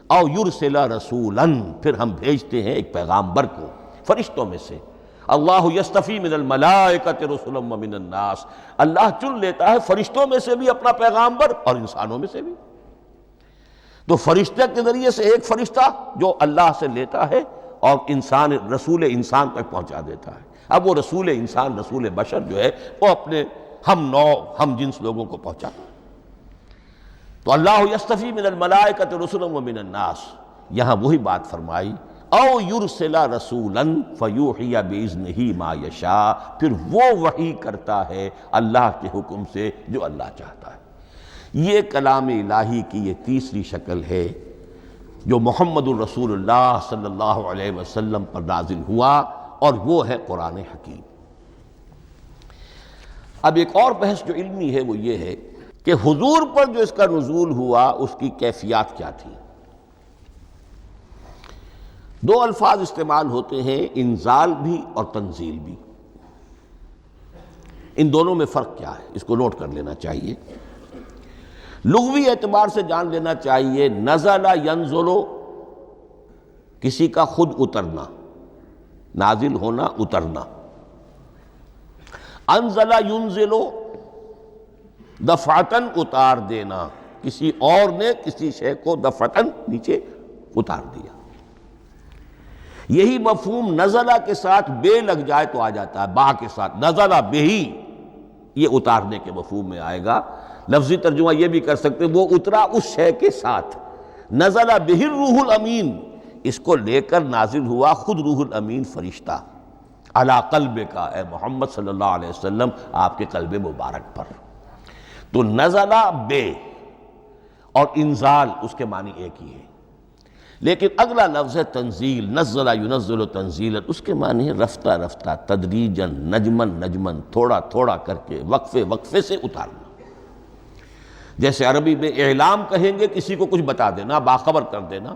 S1: او یرسل رسولا، پھر ہم بھیجتے ہیں ایک پیغامبر کو فرشتوں میں سے۔ اللہ یصطفی من الملائکۃ رسلا ومن الناس، اللہ چن لیتا ہے فرشتوں میں سے بھی اپنا پیغامبر اور انسانوں میں سے بھی۔ تو فرشتے کے ذریعے سے ایک فرشتہ جو اللہ سے لیتا ہے اور انسان، رسول انسان تک پہنچا دیتا ہے۔ اب وہ رسول انسان، رسول بشر جو ہے وہ اپنے ہم نوع، ہم جنس لوگوں کو پہنچاتا ہے۔ تو اللہ یصطفی من الملائکۃ رسلا ومن الناس، یہاں وہی بات فرمائی او یرسل رسولا فیوحی باذنہ ما یشاء، پھر وہ وحی کرتا ہے اللہ کے حکم سے جو اللہ چاہتا ہے۔ یہ کلام الہی کی یہ تیسری شکل ہے جو محمد الرسول اللہ صلی اللہ علیہ وسلم پر نازل ہوا اور وہ ہے قرآن حکیم۔ اب ایک اور بحث جو علمی ہے وہ یہ ہے کہ حضور پر جو اس کا نزول ہوا اس کی کیفیات کیا تھی۔ دو الفاظ استعمال ہوتے ہیں، انزال بھی اور تنزیل بھی۔ ان دونوں میں فرق کیا ہے اس کو نوٹ کر لینا چاہیے۔ لغوی اعتبار سے جان لینا چاہیے، نزل ینزل کسی کا خود اترنا، نازل ہونا، اترنا۔ انزل ینزل دفعتاً اتار دینا، کسی اور نے کسی شے کو دفعتاً نیچے اتار دیا۔ یہی مفہوم نزلہ کے ساتھ بے لگ جائے تو آ جاتا ہے، با کے ساتھ نزلہ بہی، یہ اتارنے کے مفہوم میں آئے گا۔ لفظی ترجمہ یہ بھی کر سکتے وہ اترا اس شے کے ساتھ۔ نزل بہ الروح الامین، اس کو لے کر نازل ہوا خود روح الامین فرشتہ علی قلبک، اے محمد صلی اللہ علیہ وسلم آپ کے قلب مبارک پر۔ تو نزل بے اور انزال اس کے معنی ایک ہی ہے، لیکن اگلا لفظ ہے تنزیل، نزل ینزل تنزیلا، اس کے معنی ہے رفتہ رفتہ، تدریجاً، نجماً نجماً، تھوڑا تھوڑا کر کے، وقفے وقفے سے اتارنا۔ جیسے عربی میں اعلام کہیں گے کسی کو کچھ بتا دینا، باخبر کر دینا،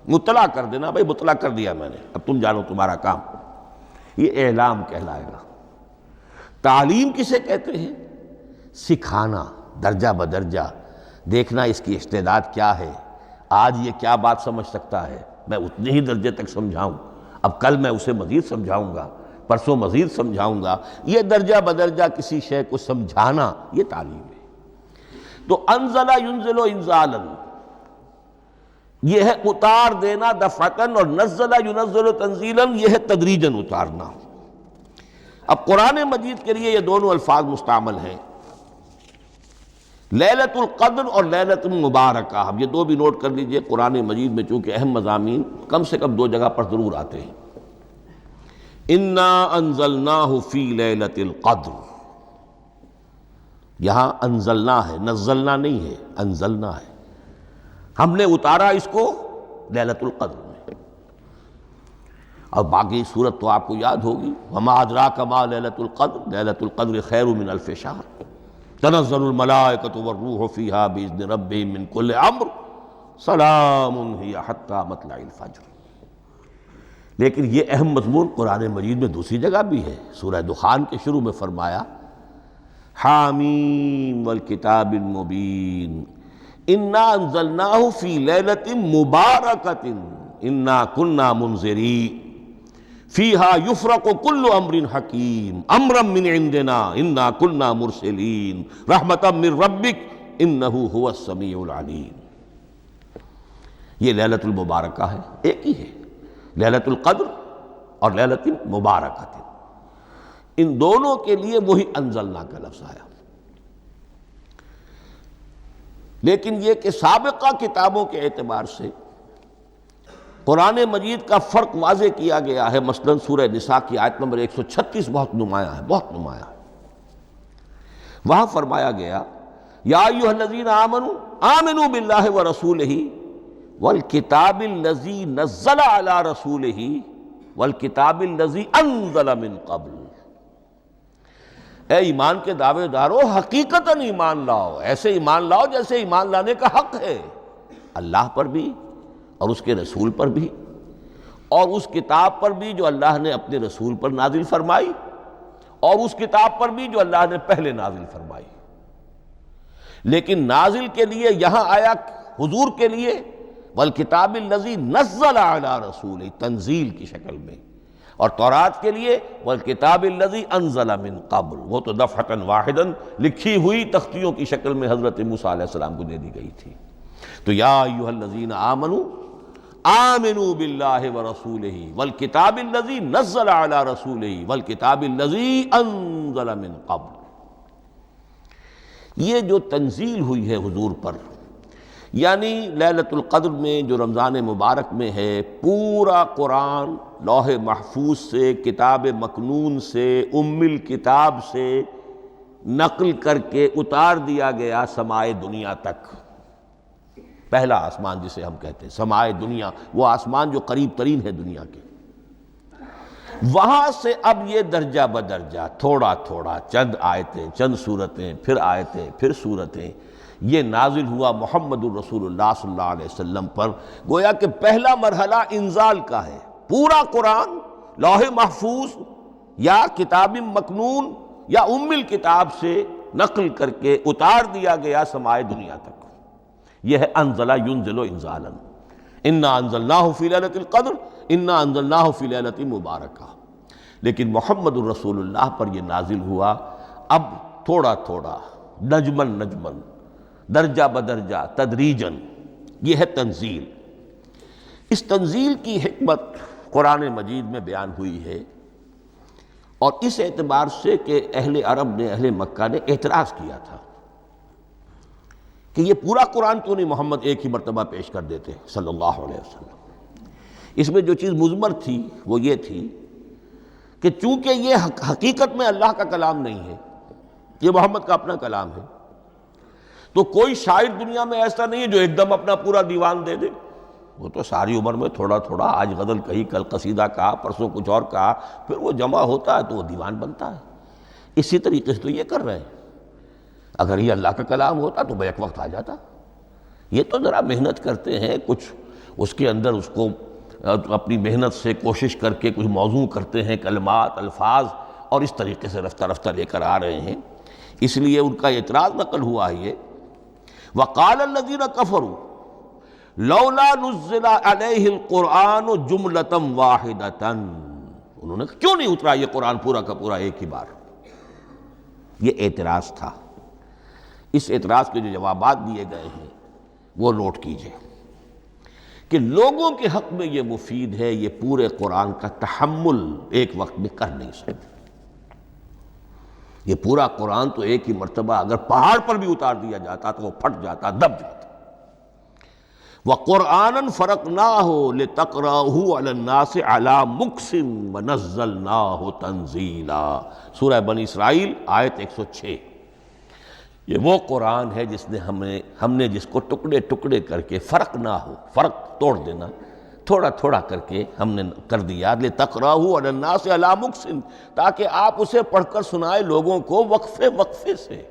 S1: مطلع کر دینا، بھائی مطلع کر دیا میں نے، اب تم جانو تمہارا کام، یہ اعلام کہلائے گا۔ تعلیم کسے کہتے ہیں؟ سکھانا، درجہ بدرجہ، دیکھنا اس کی استعداد کیا ہے، آج یہ کیا بات سمجھ سکتا ہے، میں اتنے ہی درجے تک سمجھاؤں، اب کل میں اسے مزید سمجھاؤں گا، پرسوں مزید سمجھاؤں گا۔ یہ درجہ بدرجہ کسی شے کو سمجھانا، یہ تعلیم ہے۔ تو انزل ینزل انزالا، یہ ہے اتار دینا دفعتاً، اور نزل ینزل تنزیلا، یہ ہے تدریجاً اتارنا۔ اب قرآن مجید کے لیے یہ دونوں الفاظ مستعمل ہیں، لیلۃ القدر اور لیلۃ المبارکہ۔ اب یہ دو بھی نوٹ کر لیجئے، قرآن مجید میں چونکہ اہم مضامین کم سے کم دو جگہ پر ضرور آتے ہیں۔ انا انزلناہ فی لیلۃ القدر، یہاں انزلنا ہے، نزلنا نہیں ہے، انزلنا ہے، ہم نے اتارا اس کو لیلۃ القدر میں۔ اور باقی صورت تو آپ کو یاد ہوگی، وما ادراک ما لیلۃ القدر، لیلۃ القدر خیر من الف شہر، تنزل الملائکۃ والروح فیہا باذن ربہم من کل امر، سلام ہی حتی مطلع الفجر۔ لیکن یہ اہم مضمون قرآن مجید میں دوسری جگہ بھی ہے۔ سورہ دخان کے شروع میں فرمایا حامیم والکتاب المبین انا انزلناہ فی لیلۃ مبارکۃ انا کنا منذرین فیہا یفرق کل امر حکیم امرا من عندنا انا کنا مرسلین رحمتا من ربک انہ هو السمیع العلیم۔ یہ لیلۃ المبارکہ ہے، ایک ہی ہے، لیلۃ القدر اور لیلۃ مبارکۃ، ان دونوں کے لیے وہی انزلنا کا لفظ آیا۔ لیکن یہ کہ سابقہ کتابوں کے اعتبار سے قرآن مجید کا فرق واضح کیا گیا ہے۔ مثلا سورہ نساء کی آیت نمبر 136 بہت نمایاں ہے، بہت نمایاں ہے۔ وہاں فرمایا گیا یا ایھا الذین آمنوا آمنوا باللہ ورسولہ والکتاب الذی نزل علی رسولہ والکتاب الذی انزل من قبل۔ اے ایمان کے دعوے دارو، حقیقتاً ایمان لاؤ، ایسے ایمان لاؤ جیسے ایمان لانے کا حق ہے، اللہ پر بھی اور اس کے رسول پر بھی، اور اس کتاب پر بھی جو اللہ نے اپنے رسول پر نازل فرمائی، اور اس کتاب پر بھی جو اللہ نے پہلے نازل فرمائی۔ لیکن نازل کے لیے یہاں آیا حضور کے لیے والکتاب الذی نزل علی رسولہ، تنزیل کی شکل میں، اور تورات کے لیے والکتاب الذی انزل من قبل، وہ تو دفعۃ واحداً لکھی ہوئی تختیوں کی شکل میں حضرت موسیٰ علیہ السلام کو دے دی گئی تھی۔ تو یا ایھا الذین آمنوا آمنوا باللہ ورسولہ والکتاب الذی نزل علی رسولہ والکتاب الذی انزل من قبل۔ یہ جو تنزیل ہوئی ہے حضور پر، یعنی لیلۃ القدر میں جو رمضان مبارک میں ہے، پورا قرآن لوح محفوظ سے، کتاب مکنون سے، ام الکتاب سے نقل کر کے اتار دیا گیا سمائے دنیا تک۔ پہلا آسمان جسے ہم کہتے ہیں سمائے دنیا، وہ آسمان جو قریب ترین ہے دنیا کے۔ وہاں سے اب یہ درجہ بدرجہ تھوڑا تھوڑا چند آیتیں، چند سورتیں، پھر آیتیں، پھر سورتیں، یہ نازل ہوا محمد الرسول اللہ صلی اللہ علیہ وسلم پر۔ گویا کہ پہلا مرحلہ انزال کا ہے، پورا قرآن لوح محفوظ یا کتاب مکنون یا ام الکتاب سے نقل کر کے اتار دیا گیا سمائے دنیا تک۔ یہ ہے انزل ینزل انزالا، انا انزلناہ فی لیلۃ القدر انا انزلناہ فی لیلۃ مبارکہ۔ لیکن محمد الرسول اللہ پر یہ نازل ہوا اب تھوڑا تھوڑا، نجمن نجمن، درجہ بدرجہ، تدریجاً۔ یہ ہے تنزیل۔ اس تنزیل کی حکمت قرآن مجید میں بیان ہوئی ہے، اور اس اعتبار سے کہ اہل عرب نے، اہل مکہ نے اعتراض کیا تھا کہ یہ پورا قرآن کیوں نہیں محمد ایک ہی مرتبہ پیش کر دیتے صلی اللہ علیہ وسلم۔ اس میں جو چیز مضمر تھی وہ یہ تھی کہ چونکہ یہ حقیقت میں اللہ کا کلام نہیں ہے، یہ محمد کا اپنا کلام ہے، تو کوئی شاعر دنیا میں ایسا نہیں ہے جو ایک دم اپنا پورا دیوان دے دے۔ وہ تو ساری عمر میں تھوڑا تھوڑا، آج غزل کہی، کل قصیدہ کہا، پرسوں کچھ اور کہا، پھر وہ جمع ہوتا ہے تو وہ دیوان بنتا ہے۔ اسی طریقے سے تو یہ کر رہے ہیں۔ اگر یہ اللہ کا کلام ہوتا تو بیک وقت آ جاتا۔ یہ تو ذرا محنت کرتے ہیں، کچھ اس کے اندر اس کو اپنی محنت سے کوشش کر کے کچھ موضوع کرتے ہیں، کلمات، الفاظ، اور اس طریقے سے رفتہ رفتہ لے کر آ رہے ہیں۔ اس لیے ان کا اعتراض نقل ہوا ہے یہ، وَقَالَ الَّذِينَ كَفَرُوا لَوْلَا نُزِّلَ عَلَيْهِ الْقُرْآنُ جُمْلَةً وَاحِدَةً، انہوں نے کیوں نہیں اترا یہ قرآن پورا کا پورا ایک ہی بار؟ یہ اعتراض تھا۔ اس اعتراض کے جو جوابات دیے گئے ہیں وہ نوٹ کیجئے کہ لوگوں کے حق میں یہ مفید ہے، یہ پورے قرآن کا تحمل ایک وقت میں کر نہیں سکتے۔ یہ پورا قرآن تو ایک ہی مرتبہ اگر پہاڑ پر بھی اتار دیا جاتا تو وہ پھٹ جاتا، دب جاتا۔ وَقُرْآنًا فَرَقْنَاهُ لِتَقْرَأَهُ عَلَى النَّاسِ عَلَى مُكْثٍ وَنَزَّلْنَاهُ تَنزِيلًا، سورہ بنی اسرائیل آیت 106۔ یہ وہ قرآن ہے جس نے ہم نے جس کو ٹکڑے ٹکڑے کر کے، فرق نہ ہو، فرق توڑ دینا، تھوڑا تھوڑا کر کے ہم نے کر دیا، لِتَقْرَأَهُ عَلَى النَّاسِ عَلَى مُكْثٍ، تاکہ آپ اسے پڑھ کر سنائے لوگوں کو وقفے وقفے سے،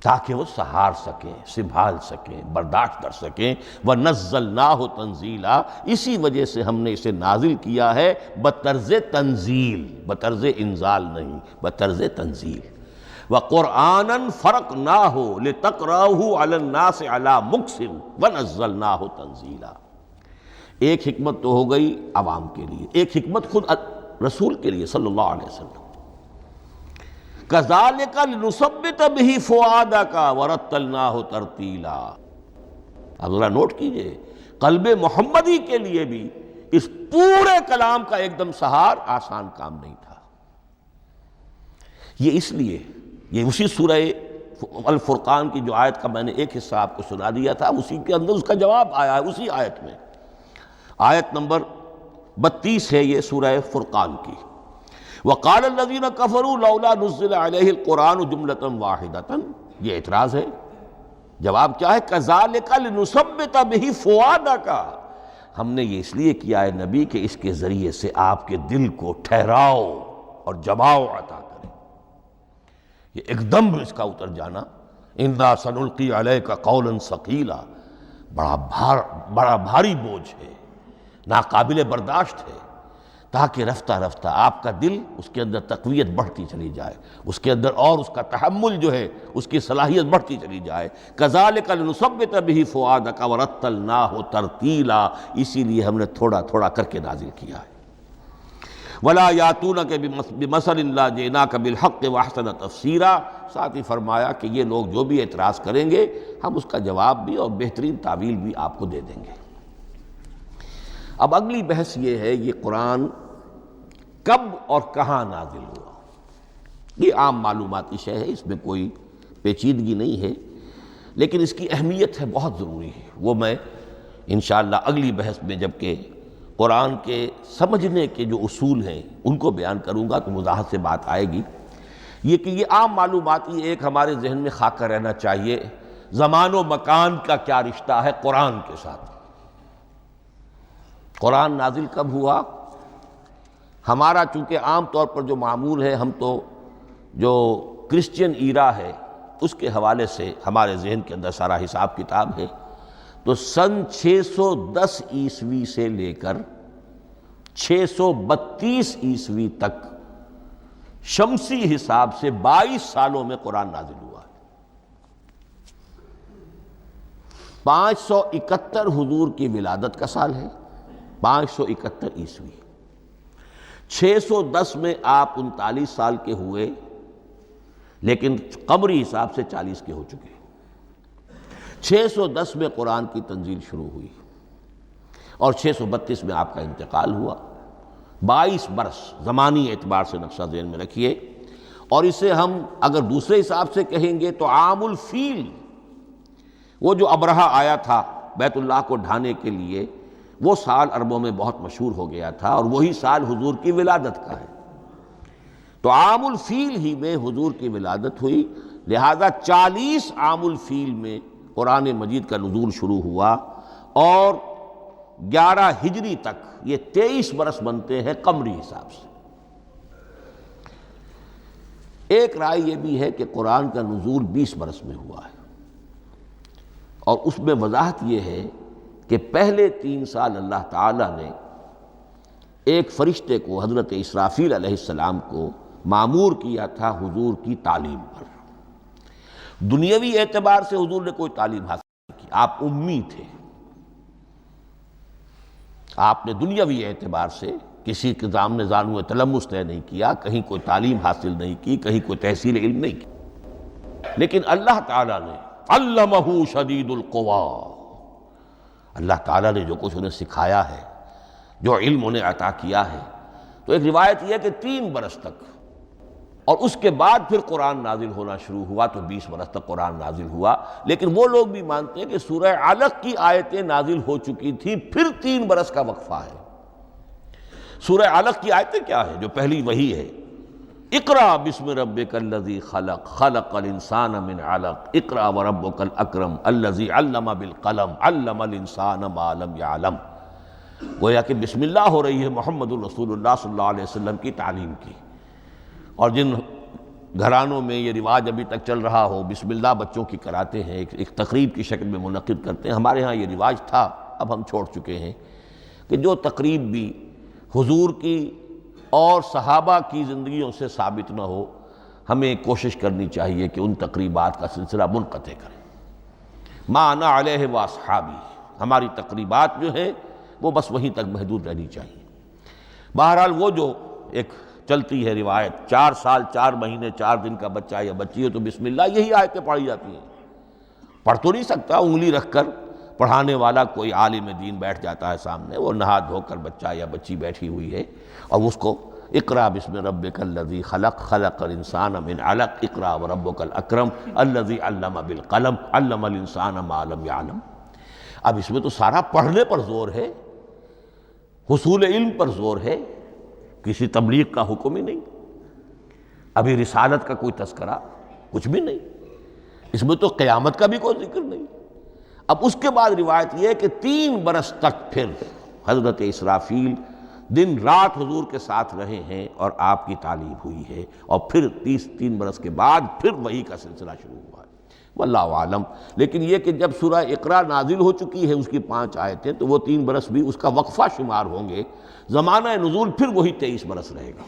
S1: تاکہ وہ سہار سکیں، سنبھال سکیں، برداشت کر سکیں۔ وَنَزَّلْنَاهُ تَنزِيلًا، اسی وجہ سے ہم نے اسے نازل کیا ہے بطرز تنزیل، بطرز انزال نہیں، بطرز تنزیل۔ وَقُرْآنًا فَرَقْنَاهُ لِتَقْرَأَهُ عَلَى النَّاسِ عَلَى مُكْثٍ وَنَزَّلْنَاهُ تَنزِيلًا۔ ایک حکمت تو ہو گئی عوام کے لیے، ایک حکمت خود رسول کے لیے صلی اللہ علیہ وسلم۔ كَذَلِكَ لِنُثَبِّتَ بِهِ فُؤَادَكَ وَرَتَّلْنَاهُ تَرْتِيلًا۔ اب ذرا نوٹ کیجئے، قلب محمدی کے لیے بھی اس پورے کلام کا ایک دم سہار آسان کام نہیں تھا۔ یہ اس لیے، یہ اسی سورہ الفرقان کی جو آیت کا میں نے ایک حصہ آپ کو سنا دیا تھا، اسی کے اندر اس کا جواب آیا ہے، اسی آیت میں، آیت نمبر 32 ہے یہ سورہ فرقان کی۔ وَقَالَ الَّذِينَ كَفَرُوا لَوْلَا نُزِّلَ عَلَيْهِ الْقُرْآنُ جُمْلَةً وَاحِدَةً، یہ اعتراض ہے۔ جواب کیا ہے؟ كَذَلِكَ لِنُثَبِّتَ بِهِ فُؤَادَكَ، ہم نے یہ اس لیے کیا ہے نبی کہ اس کے ذریعے سے آپ کے دل کو ٹھہراؤ اور جماؤ عطا کریں۔ یہ ایک دم اس کا اتر جانا، اِنَّا سَنُلْقِي عَلَيْكَ قَوْلًا ثَقِيلًا، بڑا بھاری بوجھ ہے، ناقابل برداشت ہے، تاکہ رفتہ رفتہ آپ کا دل، اس کے اندر تقویت بڑھتی چلی جائے، اس کے اندر اور اس کا تحمل جو ہے، اس کی صلاحیت بڑھتی چلی جائے۔ كَذَلِكَ لِنُثَبِّتَ بِهِ فُؤَادَكَ وَرَتَّلْنَاهُ تَرْتِيلًا، اسی لیے ہم نے تھوڑا تھوڑا کر کے نازل کیا ہے۔ وَلَا يَأْتُونَكَ بِمَثَلٍ لَّا جِئْنَاكَ بِالْحَقِّ وَأَحْسَنَ تَفْسِيرًا، ساتھ ہی فرمایا کہ یہ لوگ جو بھی اعتراض کریں گے ہم اس کا جواب بھی اور بہترین تعویل بھی آپ کو دے دیں گے۔ اب اگلی بحث یہ ہے، یہ قرآن کب اور کہاں نازل ہوا؟ یہ عام معلوماتی شے ہے، اس میں کوئی پیچیدگی نہیں ہے، لیکن اس کی اہمیت ہے، بہت ضروری ہے۔ وہ میں انشاءاللہ اگلی بحث میں جب کہ قرآن کے سمجھنے کے جو اصول ہیں ان کو بیان کروں گا تو وضاحت سے بات آئے گی۔ یہ کہ یہ عام معلوماتی ایک ہمارے ذہن میں خاکہ رہنا چاہیے، زمان و مکان کا کیا رشتہ ہے قرآن کے ساتھ۔ قرآن نازل کب ہوا؟ ہمارا چونکہ عام طور پر جو معمول ہے، ہم تو جو کرسچین ایرا ہے اس کے حوالے سے ہمارے ذہن کے اندر سارا حساب کتاب ہے، تو سن 610 عیسوی سے لے کر 632 عیسوی تک شمسی حساب سے 22 سالوں میں قرآن نازل ہوا ہے۔ 571 حضور کی ولادت کا سال ہے، 571 عیسوی۔ 610 میں آپ 39 سال کے ہوئے، لیکن قمری حساب سے 40 کے ہو چکے۔ 610 میں قرآن کی تنزیل شروع ہوئی اور 632 میں آپ کا انتقال ہوا۔ 22 برس زمانی اعتبار سے نقشہ ذہن میں رکھیے، اور اسے ہم اگر دوسرے حساب سے کہیں گے تو عام الفیل، وہ جو ابرہہ آیا تھا بیت اللہ کو ڈھانے کے لیے، وہ سال عربوں میں بہت مشہور ہو گیا تھا، اور وہی سال حضور کی ولادت کا ہے۔ تو عام الفیل ہی میں حضور کی ولادت ہوئی، لہذا 40 عام الفیل میں قرآن مجید کا نزول شروع ہوا، اور 11 ہجری تک یہ 23 برس بنتے ہیں قمری حساب سے۔ ایک رائے یہ بھی ہے کہ قرآن کا نزول 20 برس میں ہوا ہے، اور اس میں وضاحت یہ ہے کہ پہلے 3 سال اللہ تعالیٰ نے ایک فرشتے کو، حضرت اسرافیل علیہ السلام کو مامور کیا تھا حضور کی تعلیم پر۔ دنیاوی اعتبار سے حضور نے کوئی تعلیم حاصل نہیں کی، آپ امی تھے۔ آپ نے دنیاوی اعتبار سے کسی کے سامنے زانو تلمس طے نہیں کیا، کہیں کوئی تعلیم حاصل نہیں کی، کہیں کوئی تحصیل علم نہیں کی، لیکن اللہ تعالیٰ نے علمہ شدید القوا، اللہ تعالیٰ نے جو کچھ انہیں سکھایا ہے، جو علم انہیں عطا کیا ہے، تو ایک روایت یہ ہے کہ 3 برس تک، اور اس کے بعد پھر قرآن نازل ہونا شروع ہوا، تو 20 برس تک قرآن نازل ہوا۔ لیکن وہ لوگ بھی مانتے ہیں کہ سورہ علق کی آیتیں نازل ہو چکی تھی، پھر 3 برس کا وقفہ ہے۔ سورہ علق کی آیتیں کیا ہے؟ جو پہلی وحی ہے، اقرأ بسم ربک الذی خلق، خلق الانسان من علق، اقرأ وربک الاکرم الذی علم بالقلم، علم الانسان ما لم یعلم۔ گویا کہ بسم اللہ ہو رہی ہے محمد الرسول اللہ صلی اللہ علیہ وسلم کی تعلیم کی، اور جن گھرانوں میں یہ رواج ابھی تک چل رہا ہو، بسم اللہ بچوں کی کراتے ہیں، ایک تقریب کی شکل میں منعقد کرتے ہیں، ہمارے ہاں یہ رواج تھا، اب ہم چھوڑ چکے ہیں، کہ جو تقریب بھی حضور کی اور صحابہ کی زندگیوں سے ثابت نہ ہو، ہمیں کوشش کرنی چاہیے کہ ان تقریبات کا سلسلہ منقطع کریں۔ ما انا علیہ واصحابی، ہماری تقریبات جو ہیں وہ بس وہیں تک محدود رہنی چاہیے۔ بہرحال وہ جو ایک چلتی ہے روایت، 4 سال 4 مہینے 4 دن کا بچہ یا بچی ہے تو بسم اللہ یہی آیتیں پڑھی جاتی ہیں۔ پڑھ تو نہیں سکتا، انگلی رکھ کر پڑھانے والا کوئی عالم دین بیٹھ جاتا ہے سامنے، وہ نہا دھو کر بچہ یا بچی بیٹھی ہوئی ہے، اور اس کو اقرأ بسم ربک الذی خلق، خلق الانسان من علق، اقرأ وربک الاکرم الذی علم بالقلم، علم الانسان ما لم یعلم۔ اب اس میں تو سارا پڑھنے پر زور ہے، حصول علم پر زور ہے، کسی تبلیغ کا حکم ہی نہیں، ابھی رسالت کا کوئی تذکرہ کچھ بھی نہیں، اس میں تو قیامت کا بھی کوئی ذکر نہیں۔ اب اس کے بعد روایت یہ ہے کہ 3 برس تک پھر حضرت اسرافیل دن رات حضور کے ساتھ رہے ہیں اور آپ کی تعلیم ہوئی ہے، اور پھر 3 برس کے بعد پھر وحی کا سلسلہ شروع ہوا ہے، واللہ عالم۔ لیکن یہ کہ جب سورہ اقرا نازل ہو چکی ہے، اس کی 5 آیتیں، تو وہ 3 برس بھی اس کا وقفہ شمار ہوں گے، زمانہ نزول پھر وہی 23 برس رہے گا۔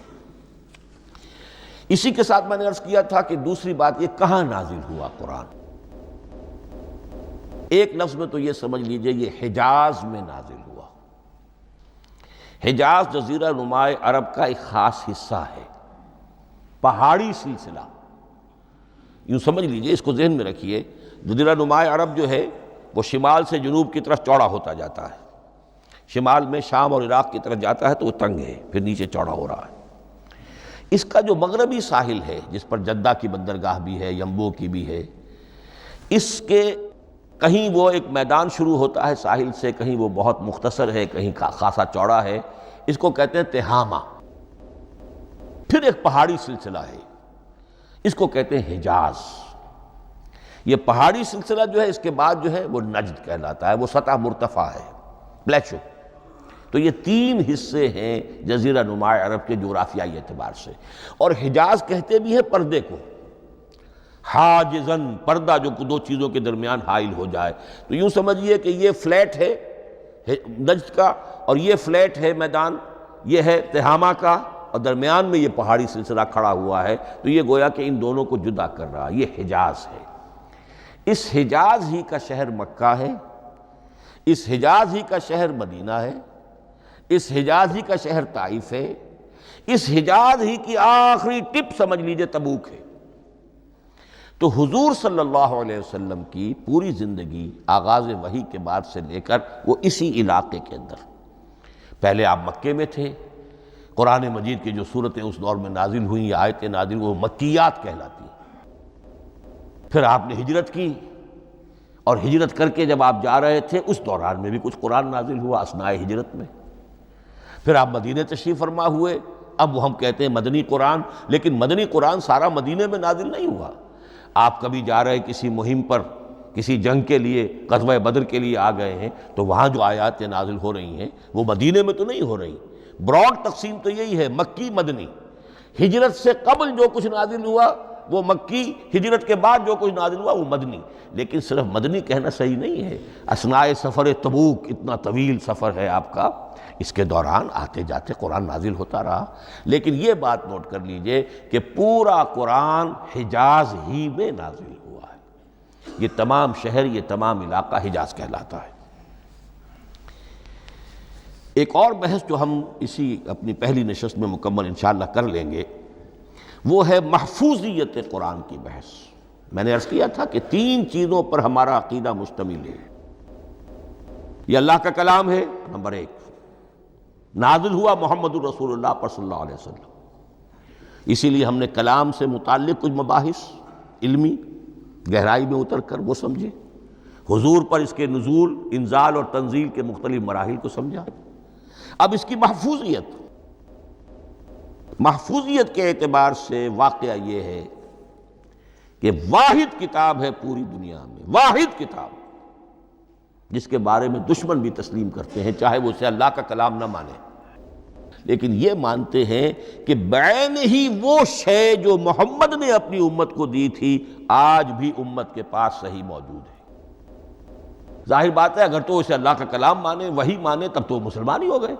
S1: اسی کے ساتھ میں نے عرض کیا تھا کہ دوسری بات یہ کہاں نازل ہوا قرآن۔ ایک لفظ میں تو یہ سمجھ لیجئے یہ حجاز میں نازل ہوا۔ حجاز جزیرہ نماء عرب کا ایک خاص حصہ ہے، پہاڑی سلسلہ، یوں سمجھ لیجئے، اس کو ذہن میں رکھیے۔ جزیرہ نماء عرب جو ہے وہ شمال سے جنوب کی طرف چوڑا ہوتا جاتا ہے، شمال میں شام اور عراق کی طرف جاتا ہے تو وہ تنگ ہے، پھر نیچے چوڑا ہو رہا ہے۔ اس کا جو مغربی ساحل ہے، جس پر جدہ کی بندرگاہ بھی ہے، ینبو کی بھی ہے، اس کے کہیں وہ ایک میدان شروع ہوتا ہے ساحل سے، کہیں وہ بہت مختصر ہے، کہیں خاصا چوڑا ہے، اس کو کہتے ہیں تہامہ۔ پھر ایک پہاڑی سلسلہ ہے، اس کو کہتے ہیں حجاز۔ یہ پہاڑی سلسلہ جو ہے اس کے بعد جو ہے وہ نجد کہلاتا ہے، وہ سطح مرتفع ہے، پلیشو۔ تو یہ 3 حصے ہیں جزیرہ نما عرب کے جغرافیائی اعتبار سے. اور حجاز کہتے بھی ہیں پردے کو، حاجزن، پردہ جو 2 چیزوں کے درمیان حائل ہو جائے. تو یوں سمجھیے کہ یہ فلیٹ ہے نجد کا، اور یہ فلیٹ ہے میدان، یہ ہے تہامہ کا، اور درمیان میں یہ پہاڑی سلسلہ کھڑا ہوا ہے. تو یہ گویا کہ ان دونوں کو جدا کر رہا، یہ حجاز ہے. اس حجاز ہی کا شہر مکہ ہے، اس حجاز ہی کا شہر مدینہ ہے، اس حجاز ہی کا شہر طائف ہے، اس حجاز ہی کی آخری ٹپ سمجھ لیجئے تبوک ہے. تو حضور صلی اللہ علیہ وسلم کی پوری زندگی آغاز وحی کے بعد سے لے کر وہ اسی علاقے کے اندر. پہلے آپ مکے میں تھے، قرآن مجید کی جو صورتیں اس دور میں نازل ہوئیں یا آیتیں نازل وہ مکیات کہلاتی ہیں. پھر آپ نے ہجرت کی، اور ہجرت کر کے جب آپ جا رہے تھے اس دوران میں بھی کچھ قرآن نازل ہوا اثناء ہجرت میں. پھر آپ مدینے تشریف فرما ہوئے، اب وہ ہم کہتے ہیں مدنی قرآن، لیکن مدنی قرآن سارا مدینے میں نازل نہیں ہوا. آپ کبھی جا رہے کسی مہم پر، کسی جنگ کے لیے، غزوہ بدر کے لیے آ گئے ہیں، تو وہاں جو آیات نازل ہو رہی ہیں وہ مدینے میں تو نہیں ہو رہی. براڈ تقسیم تو یہی ہے، مکی مدنی. ہجرت سے قبل جو کچھ نازل ہوا وہ مکی، ہجرت کے بعد جو کچھ نازل ہوا وہ مدنی. لیکن صرف مدنی کہنا صحیح نہیں ہے. اثناء سفر تبوک، اتنا طویل سفر ہے آپ کا، اس کے دوران آتے جاتے قرآن نازل ہوتا رہا. لیکن یہ بات نوٹ کر لیجئے کہ پورا قرآن حجاز ہی میں نازل ہوا ہے. یہ تمام شہر، یہ تمام علاقہ حجاز کہلاتا ہے. ایک اور بحث جو ہم اسی اپنی پہلی نشست میں مکمل انشاءاللہ کر لیں گے، وہ ہے محفوظیت قرآن کی بحث. میں نے عرض کیا تھا کہ 3 چیزوں پر ہمارا عقیدہ مشتمل ہے. یہ اللہ کا کلام ہے، نمبر 1. نازل ہوا محمد الرسول اللہ پر صلی اللہ علیہ وسلم. اسی لیے ہم نے کلام سے متعلق کچھ مباحث علمی گہرائی میں اتر کر وہ سمجھے. حضور پر اس کے نزول، انزال اور تنزیل کے مختلف مراحل کو سمجھا. اب اس کی محفوظیت کے اعتبار سے واقعہ یہ ہے کہ واحد کتاب ہے پوری دنیا میں، واحد کتاب جس کے بارے میں دشمن بھی تسلیم کرتے ہیں، چاہے وہ اسے اللہ کا کلام نہ مانے، لیکن یہ مانتے ہیں کہ بعین ہی وہ شے جو محمد نے اپنی امت کو دی تھی آج بھی امت کے پاس صحیح موجود ہے. ظاہر بات ہے اگر تو اسے اللہ کا کلام مانے، وہی مانے، تب تو مسلمان ہی ہو گئے.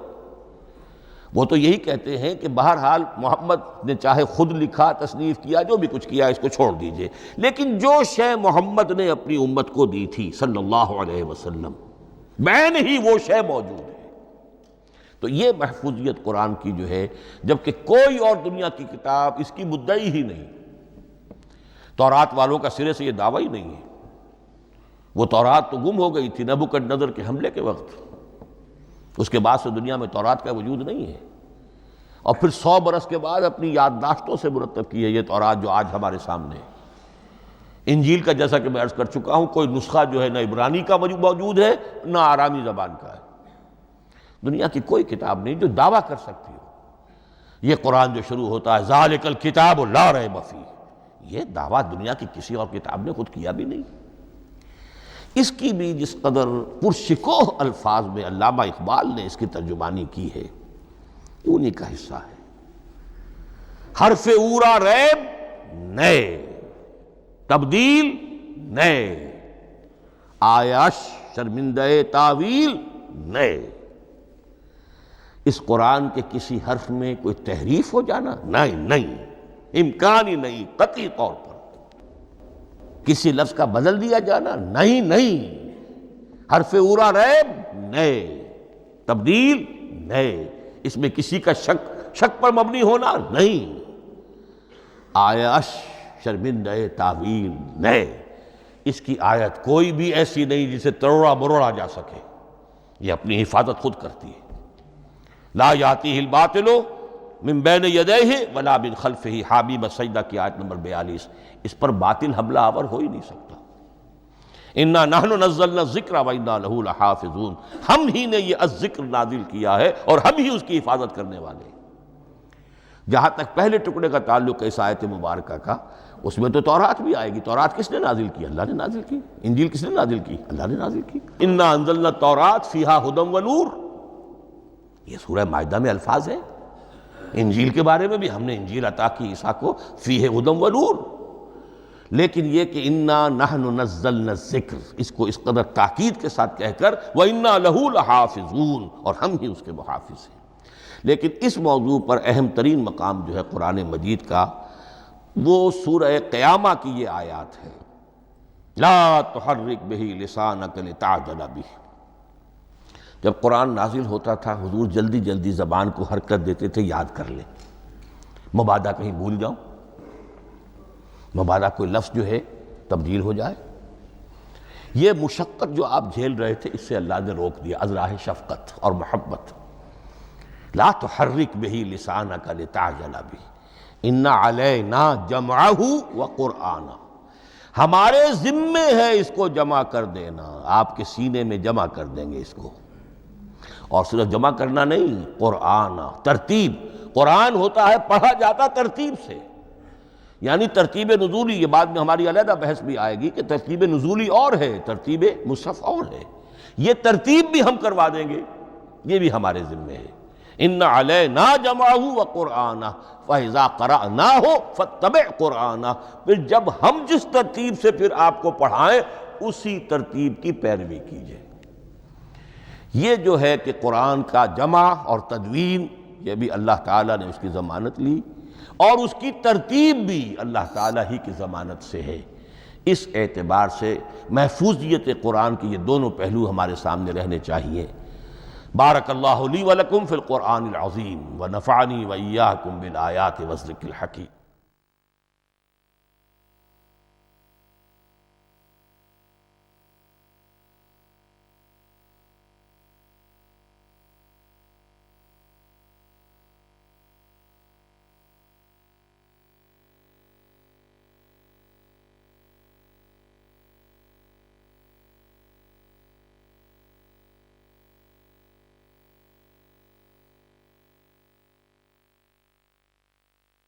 S1: وہ تو یہی کہتے ہیں کہ بہرحال محمد نے چاہے خود لکھا، تصنیف کیا، جو بھی کچھ کیا اس کو چھوڑ دیجئے، لیکن جو شے محمد نے اپنی امت کو دی تھی صلی اللہ علیہ وسلم بعین ہی وہ شے موجود ہے. تو یہ محفوظیت قرآن کی جو ہے، جبکہ کوئی اور دنیا کی کتاب اس کی مدعی ہی نہیں. تورات والوں کا سرے سے یہ دعویٰ ہی نہیں ہے. وہ تورات تو گم ہو گئی تھی نبوکدنضر کے حملے کے وقت، اس کے بعد سے دنیا میں تورات کا وجود نہیں ہے. اور پھر 100 برس کے بعد اپنی یادداشتوں سے مرتب کی ہے یہ تورات جو آج ہمارے سامنے ہے. انجیل کا جیسا کہ میں عرض کر چکا ہوں، کوئی نسخہ جو ہے نہ عبرانی کا موجود ہے نہ آرامی زبان کا ہے. دنیا کی کوئی کتاب نہیں جو دعویٰ کر سکتی ہو. یہ قرآن جو شروع ہوتا ہے ذالک الکتاب لا ریب فیہ، یہ دعویٰ دنیا کی کسی اور کتاب نے خود کیا بھی نہیں. اس کی بھی جس قدر پرشکوہ الفاظ میں علامہ اقبال نے اس کی ترجمانی کی ہے، انہی کا حصہ ہے. حرف اورا ریب نئے، تبدیل نئے، آیش شرمندہ تعویل نئے. اس قرآن کے کسی حرف میں کوئی تحریف ہو جانا نہیں، امکان ہی نہیں. قطعی طور پر کسی لفظ کا بدل دیا جانا نہیں. حرف اورا ریب نئے، تبدیل نئے، اس میں کسی کا شک پر مبنی ہونا نہیں. آیش شرمندہ تعویل نئے. اس کی آیت کوئی بھی ایسی نہیں جسے تروڑا مروڑا جا سکے. یہ اپنی حفاظت خود کرتی ہے. لا یاتیہ الباطل من بین یدیہ ولا من خلفہ، حامیم السجدہ کی آیت نمبر 42. اس پر باطل حملہ آور ہو ہی نہیں سکتا. انا نحن نزلنا الذکر وانا لہ لحافظون، ہم ہی نے یہ الذکر نازل کیا ہے اور ہم ہی اس کی حفاظت کرنے والے ہیں. جہاں تک پہلے ٹکڑے کا تعلق ہے اس آیت مبارکہ کا، اس میں تو تورات بھی آئے گی. تورات کس نے نازل کی؟ اللہ نے نازل کی. انجیل کس نے نازل کی؟ اللہ نے نازل کی. انا انزلنا التوراۃ فیہا ھدی ونور. یہ سورہ مائدہ میں الفاظ ہیں۔ انجیل کے بارے میں بھی ہم نے انجیل عطا کی عیسیٰ کو، فیہ ھدی و نور، لیکن یہ کہ انا نحن نزلنا الذکر، اس کو اس قدر تاکید کے ساتھ کہہ کر وَإِنَّا لَهُ لَحَافِظُونَ، اور ہم ہی اس کے محافظ ہیں۔ لیکن اس موضوع پر اہم ترین مقام جو ہے قرآن مجید کا، وہ سورہ قیامہ کی یہ آیات ہے، لا تحرک بہ لسانک لتعجل بہ۔ جب قرآن نازل ہوتا تھا حضور جلدی جلدی زبان کو حرکت دیتے تھے، یاد کر لیں، مبادا کہیں بھول جاؤں، مبادا کوئی لفظ جو ہے تبدیل ہو جائے۔ یہ مشقت جو آپ جھیل رہے تھے، اس سے اللہ نے روک دیا از راہ شفقت اور محبت۔ لا تحرک بہ لسانک لتعجل بہ ان علینا جمعہ وقرآنہ، ہمارے ذمے ہے اس کو جمع کر دینا، آپ کے سینے میں جمع کر دیں گے اس کو۔ اور صرف جمع کرنا نہیں، قرآن، ترتیب۔ قرآن ہوتا ہے پڑھا جاتا ترتیب سے، یعنی ترتیب نزولی۔ یہ بعد میں ہماری علیحدہ بحث بھی آئے گی کہ ترتیب نزولی اور ہے، ترتیب مصحف اور ہے، یہ ترتیب بھی ہم کروا دیں گے، یہ بھی ہمارے ذمے ہے۔ ان علینا جمعہ وقرآنہ فاذا قرأناہ فاتبع قرآنہ، پھر جب ہم جس ترتیب سے پھر آپ کو پڑھائیں اسی ترتیب کی پیروی کیجیے۔ یہ جو ہے کہ قرآن کا جمع اور تدوین، یہ بھی اللہ تعالیٰ نے اس کی ضمانت لی، اور اس کی ترتیب بھی اللہ تعالیٰ ہی کی ضمانت سے ہے۔ اس اعتبار سے محفوظیت قرآن کے یہ دونوں پہلو ہمارے سامنے رہنے چاہیے۔ بارک اللہ لی ولکم فی القرآن العظیم ونفعنی وإیاکم بالآیات والذکر الحکیم۔